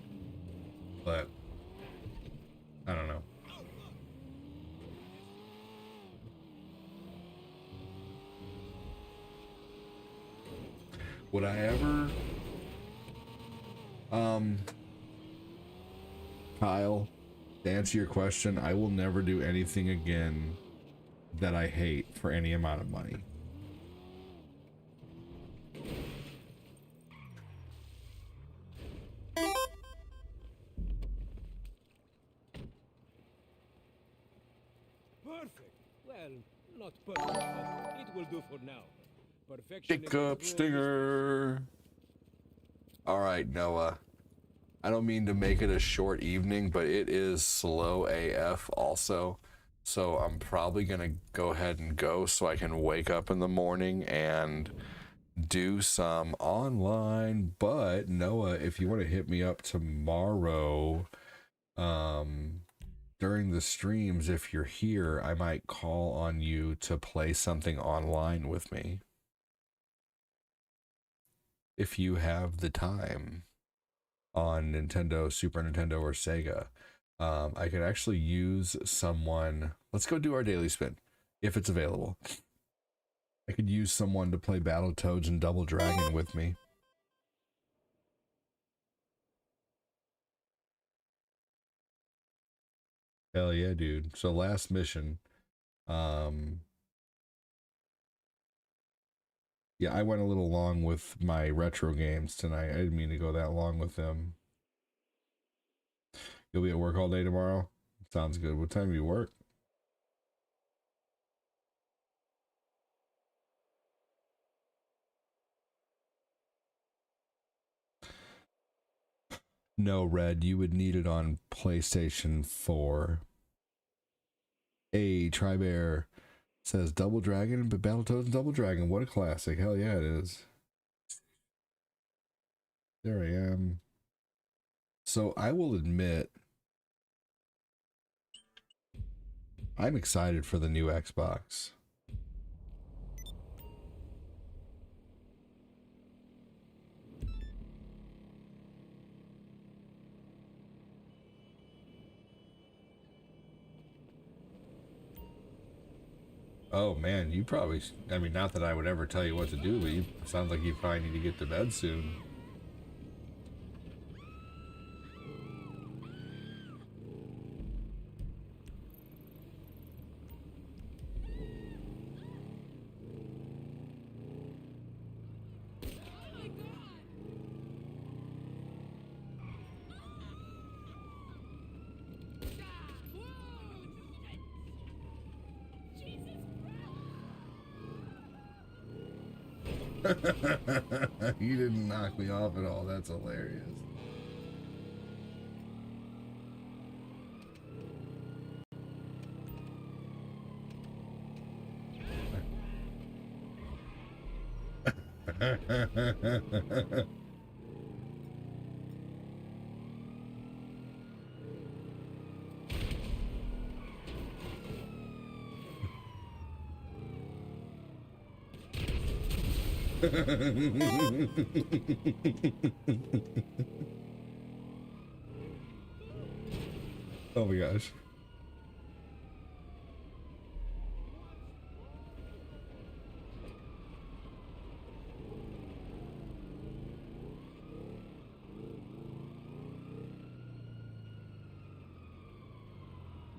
But, I don't know. Would I ever... Kyle, to answer your question, I will never do anything again that I hate for any amount of money. Perfect. Well, not perfect, but it will do for now. Perfection. Pick up Stinger. All right, Noah. I don't mean to make it a short evening, but it is slow AF also. So I'm probably going to go ahead and go so I can wake up in the morning and do some online. But Noah, if you want to hit me up tomorrow, during the streams, if you're here, I might call on you to play something online with me. If you have the time on Nintendo, Super Nintendo, or Sega. I could actually use someone. Let's go do our daily spin, if it's available. I could use someone to play Battletoads and Double Dragon with me. Hell yeah, dude. So last mission. Yeah, I went a little long with my retro games tonight. I didn't mean to go that long with them. You'll be at work all day tomorrow? Sounds good. What time do you work? No, Red, you would need it on PlayStation 4. A Tribear says Double Dragon, but Battletoads and Double Dragon. What a classic. Hell yeah, it is. There I am. So I will admit, I'm excited for the new Xbox. Oh man, you probably, I mean, not that I would ever tell you what to do, but you sounds like you probably need to get to bed soon. You didn't knock me off at all. That's hilarious. Oh my gosh.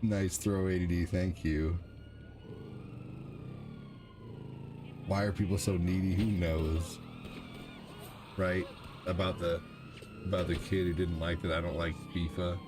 Nice throw, ADD. Thank you. Why are people so needy? Who knows? Right? About the kid who didn't like that I don't like FIFA.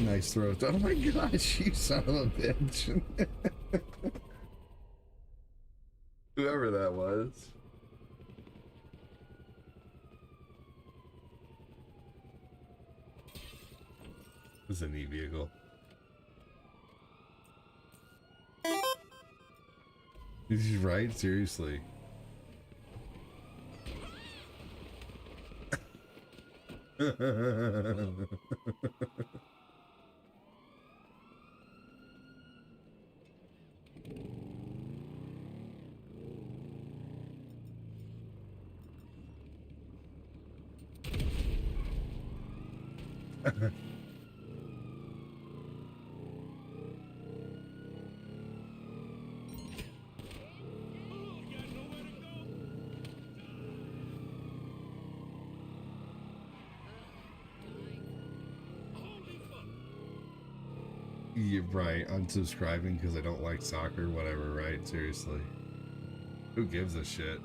Nice throw. Oh my gosh, you son of a bitch. Whoever that was. This is a neat vehicle. Is he right? Seriously. You're right, unsubscribing because I don't like soccer, whatever, right? Seriously. Who gives a shit?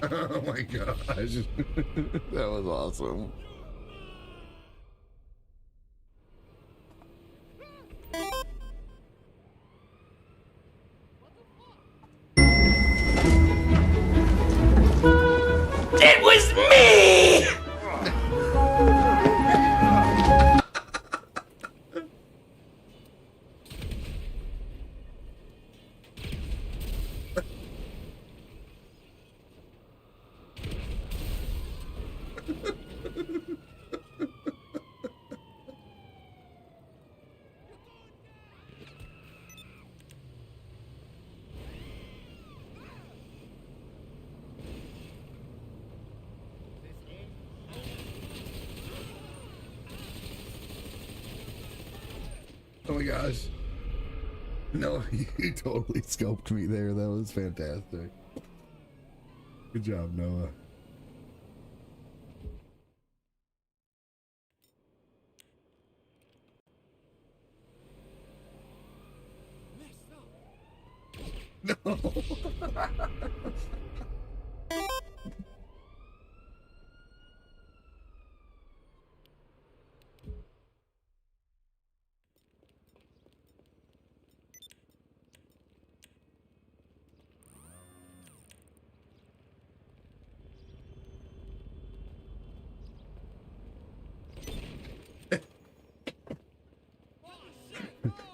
Oh my gosh. That was awesome. It was me! Oh my gosh. No, you totally scoped me there. That was fantastic. Good job, Noah. No.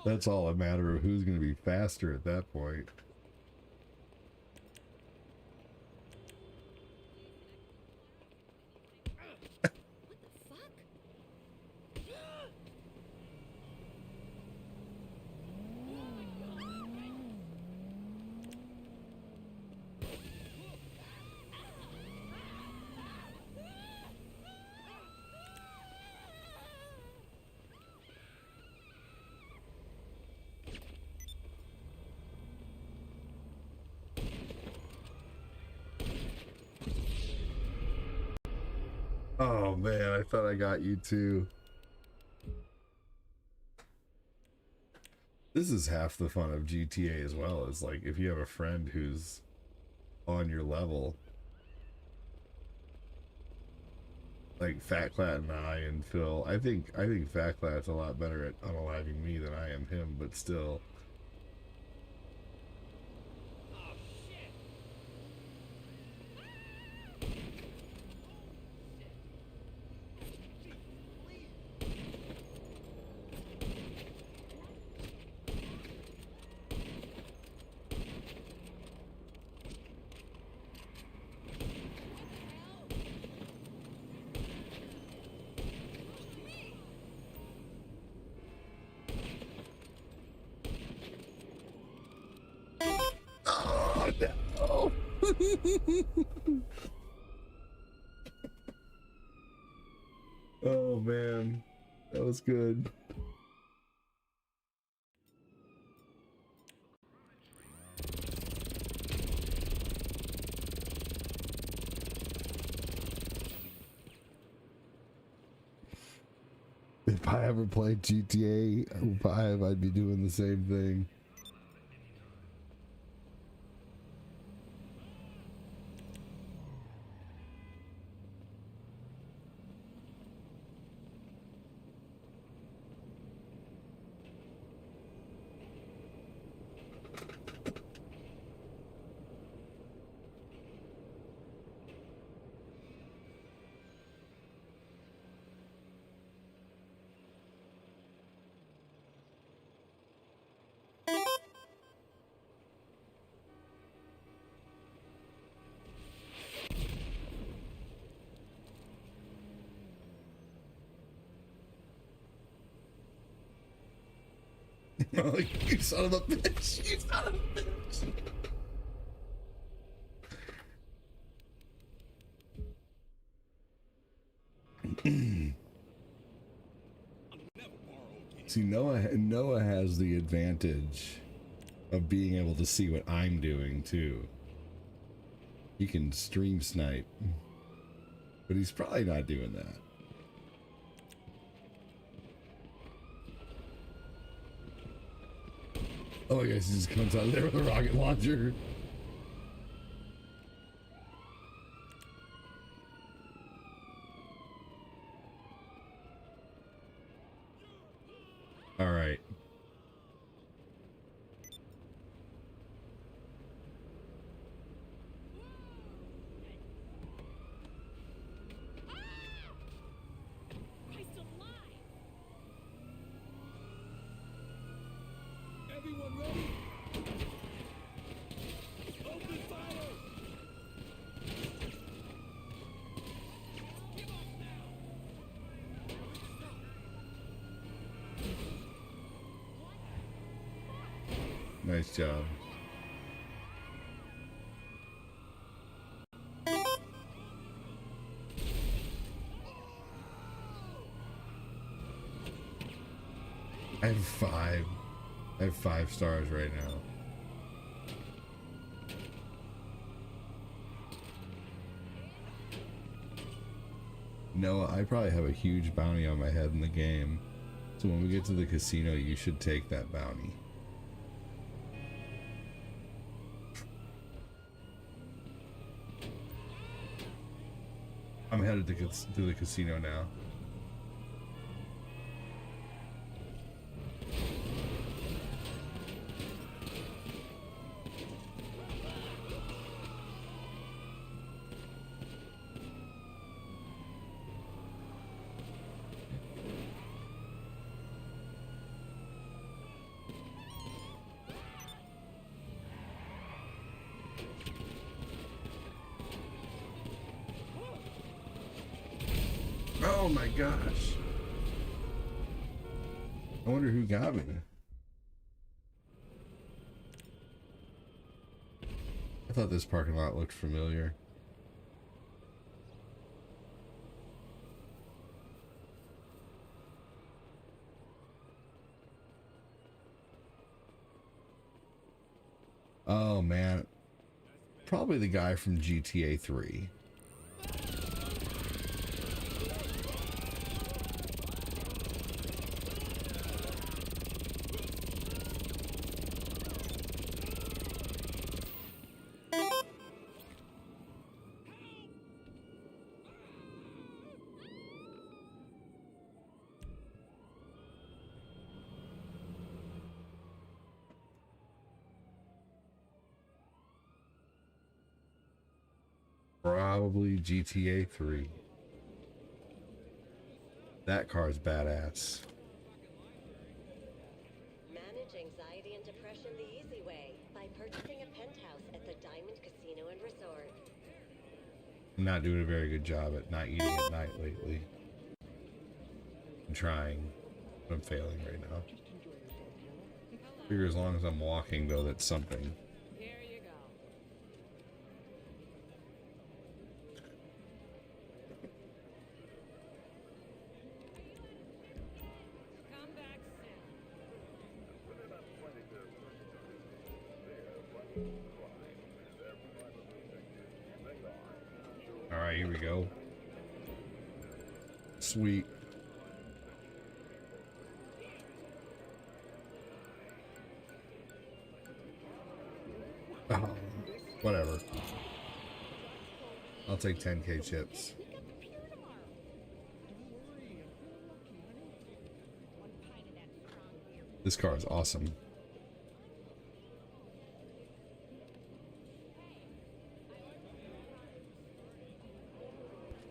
That's all a matter of who's going to be faster at that point. Oh man, I thought I got you too. This is half the fun of GTA as well. Is like if you have a friend who's on your level, like Fat Clat and I and Phil. I think Fat Clat's a lot better at unaliving me than I am him, but still. Oh man, that was good. If I ever played GTA 5, I'd be doing the same thing. Oh, you son of a bitch! You son of a bitch! See, Noah has the advantage of being able to see what I'm doing too. He can stream snipe, but he's probably not doing that. Oh my gosh, he just comes out of there with a rocket launcher. All right. Everyone ready? Open fire! Give up now! Nice job. I have 5 stars right now. Noah, I probably have a huge bounty on my head in the game. So when we get to the casino, you should take that bounty. I'm headed to the casino now. Oh my gosh. I wonder who got me. I thought this parking lot looked familiar. Oh man. Probably the guy from GTA 3. Probably GTA 3. That car's badass. Manage anxiety and depression the easy way by purchasing a penthouse at the Diamond Casino and Resort. I'm not doing a very good job at not eating at night lately. I'm trying, but I'm failing right now. Figure as long as I'm walking though, that's something. Here you go. right, here we go. Sweet. Oh, whatever. I'll take 10K chips. This car is awesome.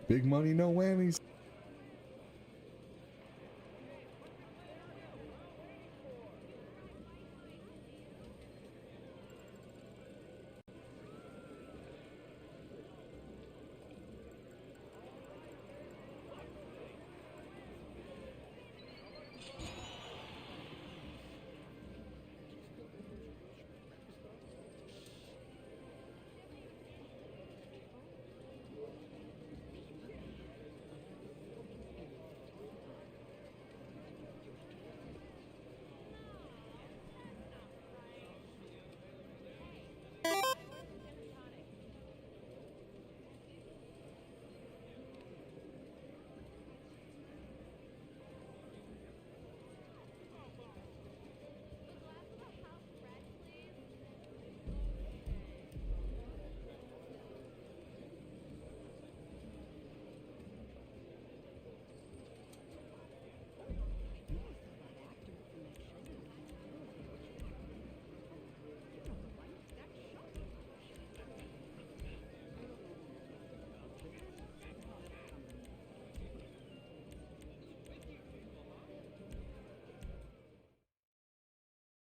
Big money, no whammies.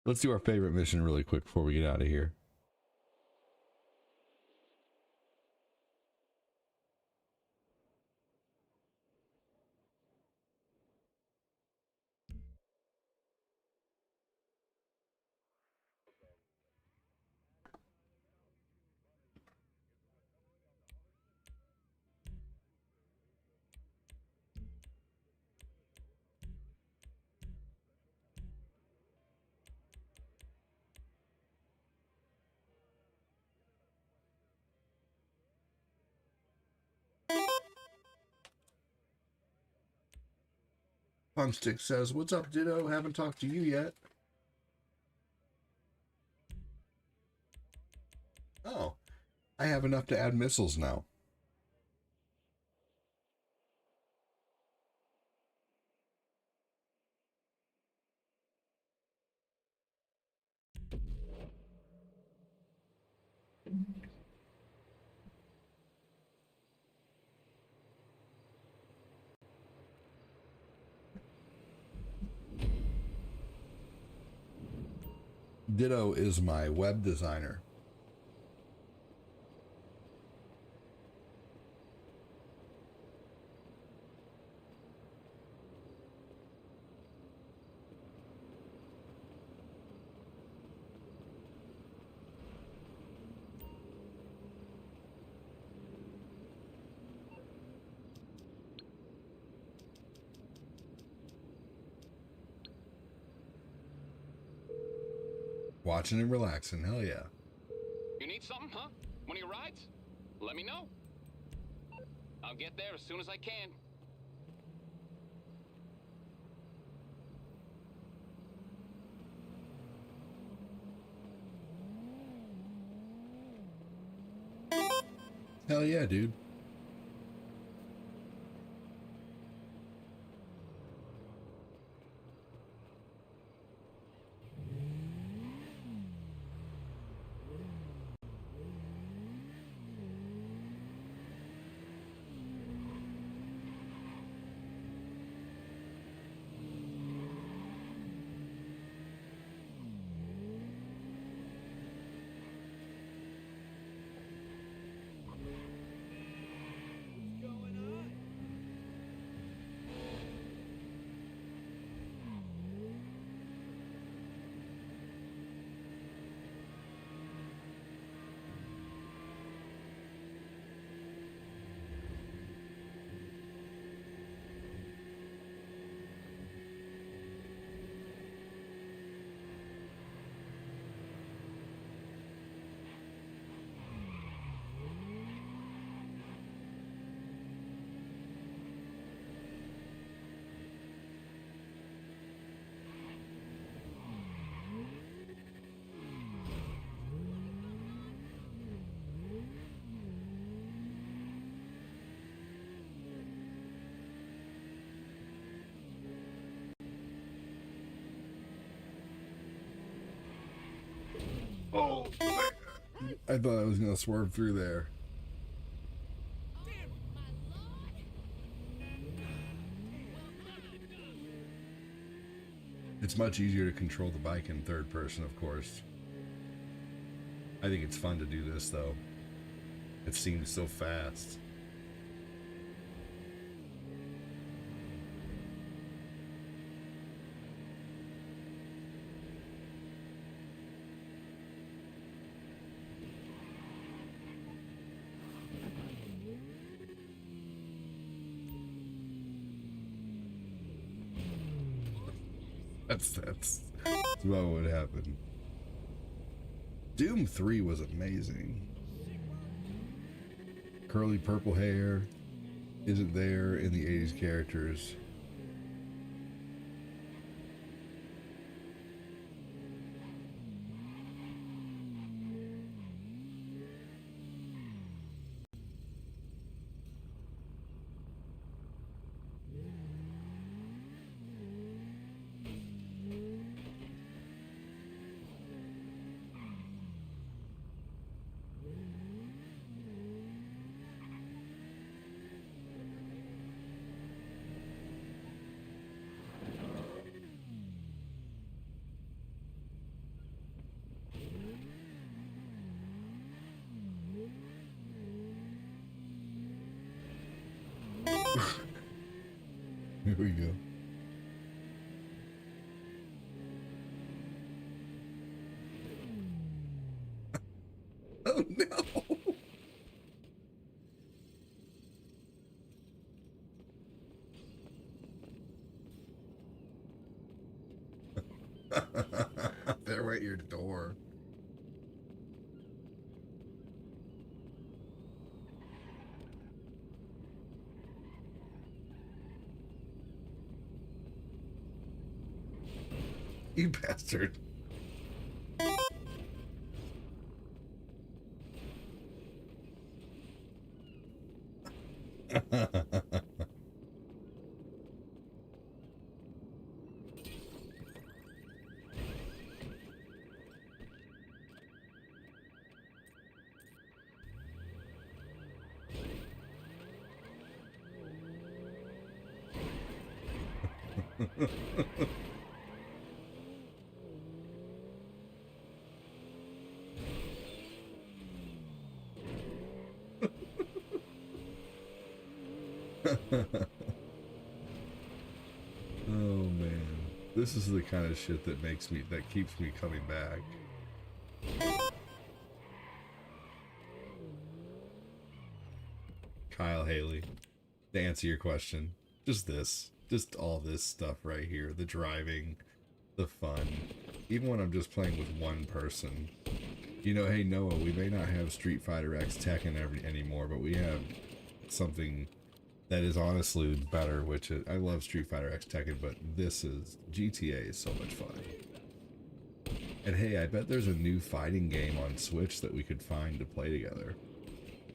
Let's do our favorite mission really quick before we get out of here. Pumpstick says, "What's up, Ditto? Haven't talked to you yet." Oh, I have enough to add missiles now. Ditto is my web designer. Watching and relaxing, hell yeah. You need something, huh? One of your rides? Let me know. I'll get there as soon as I can. Hell yeah, dude. I thought I was gonna swerve through there. It's much easier to control the bike in third person, of course. I think it's fun to do this, though. It seems so fast. That's what would happen. Doom 3 was amazing. Curly purple hair isn't there in the 80s characters. Here we go. Oh no! They're right at your door. You bastard. Oh man, this is the kind of shit that keeps me coming back. Kyle Haley, to answer your question, just all this stuff right here, the driving, the fun, even when I'm just playing with one person. You know, hey Noah, we may not have Street Fighter X Tekken anymore, but we have something that is honestly better, which is, I love Street Fighter X Tekken, but GTA is so much fun. And hey, I bet there's a new fighting game on Switch that we could find to play together.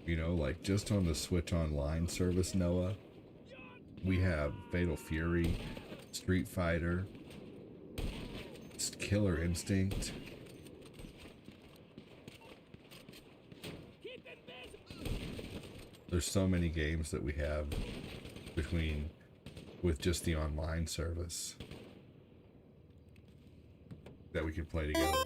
You know, like just on the Switch Online service, Noah, we have Fatal Fury, Street Fighter, Killer Instinct. There's so many games that we have with just the online service that we could play together.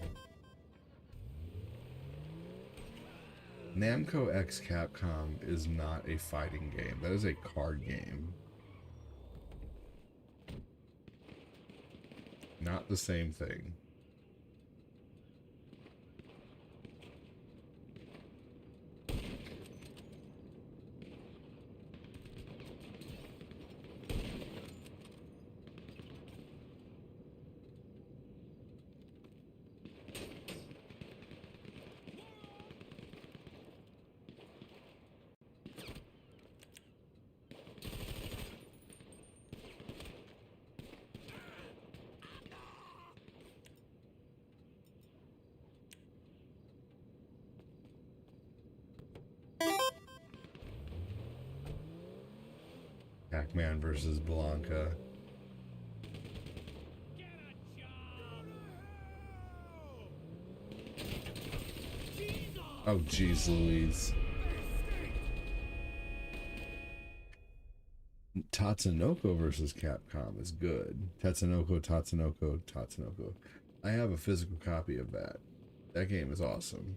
Namco X Capcom is not a fighting game. That is a card game. Not the same thing. Pac-Man versus Blanca. Oh, jeez Louise. Tatsunoko versus Capcom is good. Tatsunoko. I have a physical copy of that. That game is awesome.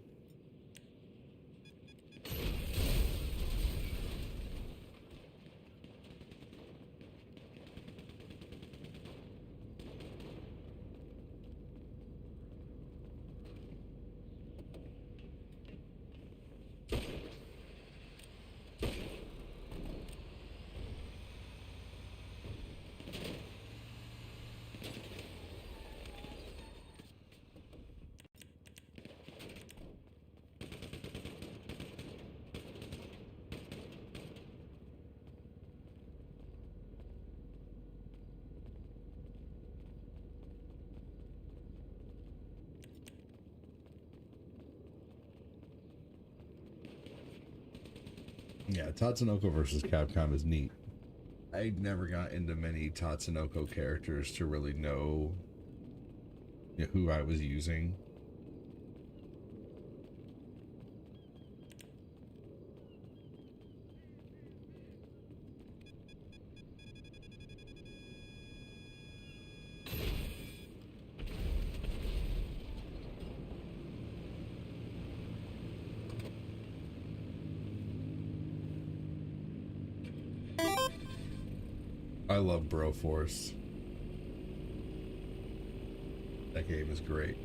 Yeah, Tatsunoko versus Capcom is neat. I never got into many Tatsunoko characters to really know, who I was using. I love Broforce. That game is great.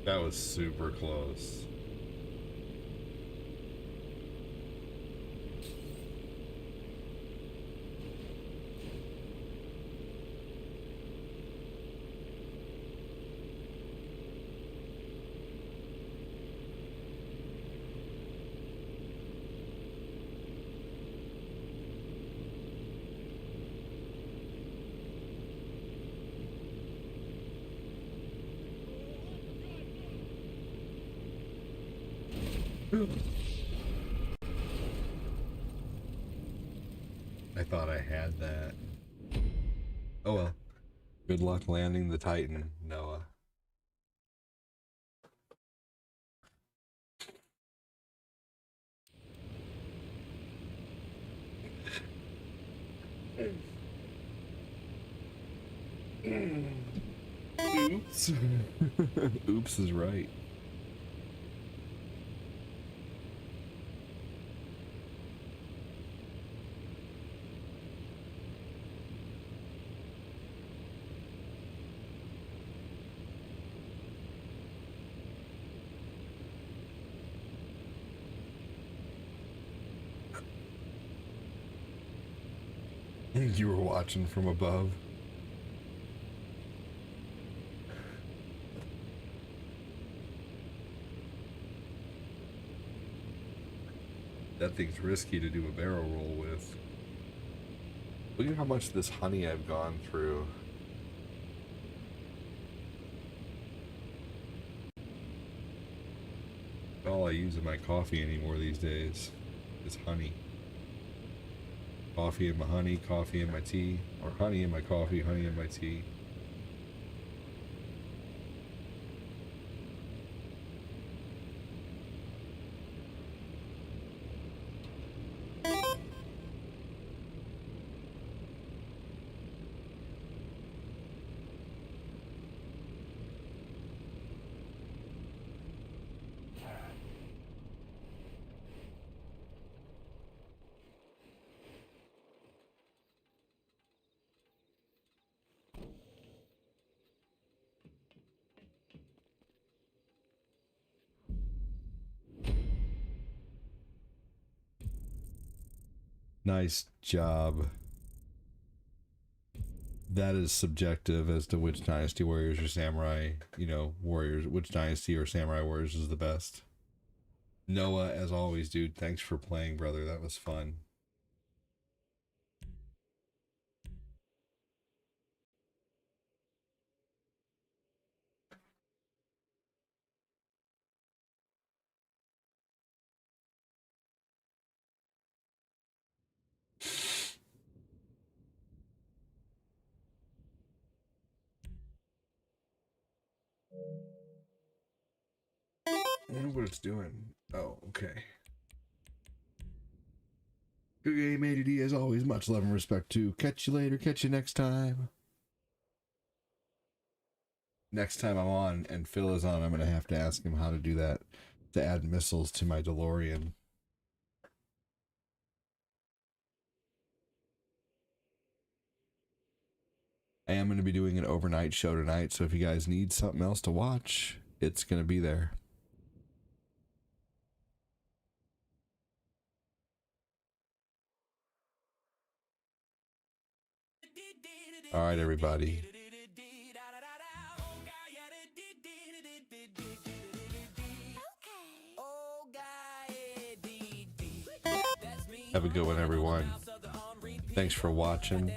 That was super close. I thought I had that. Oh well. Good luck landing the Titan, Noah. Oops. Oops is right. You were watching from above. That thing's risky to do a barrel roll with. Look at how much of this honey I've gone through. All I use in my coffee anymore these days is honey. Coffee in my honey, coffee in my tea, or honey in my coffee, honey in my tea. Nice job. That is subjective as to which dynasty warriors or samurai, you know, warriors, which dynasty or samurai warriors is the best. Noah, as always, dude, thanks for playing, brother. That was fun. I wonder what it's doing. Oh, okay. Good game, ADD, as always. Much love and respect too. Catch you later. Catch you next time. Next time I'm on and Phil is on, I'm going to have to ask him how to do that, to add missiles to my DeLorean. I am going to be doing an overnight show tonight, so if you guys need something else to watch, it's going to be there. All right, everybody. Have a good one, everyone. Thanks for watching.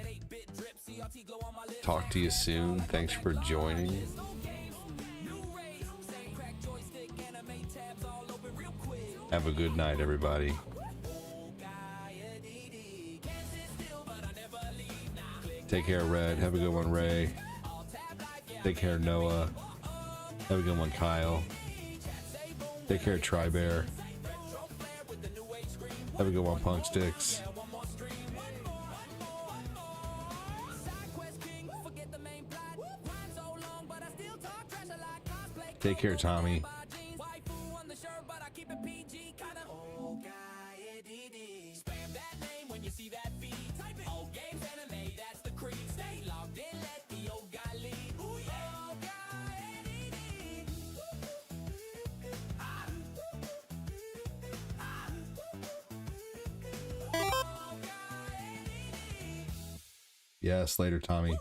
Talk to you soon. Thanks for joining. Have a good night, everybody. Take care, Red. Have a good one, Ray. Take care, Noah. Have a good one, Kyle. Take care, Tri-Bear. Have a good one, Punk Sticks. Take care, Tommy. Yes, later, Tommy.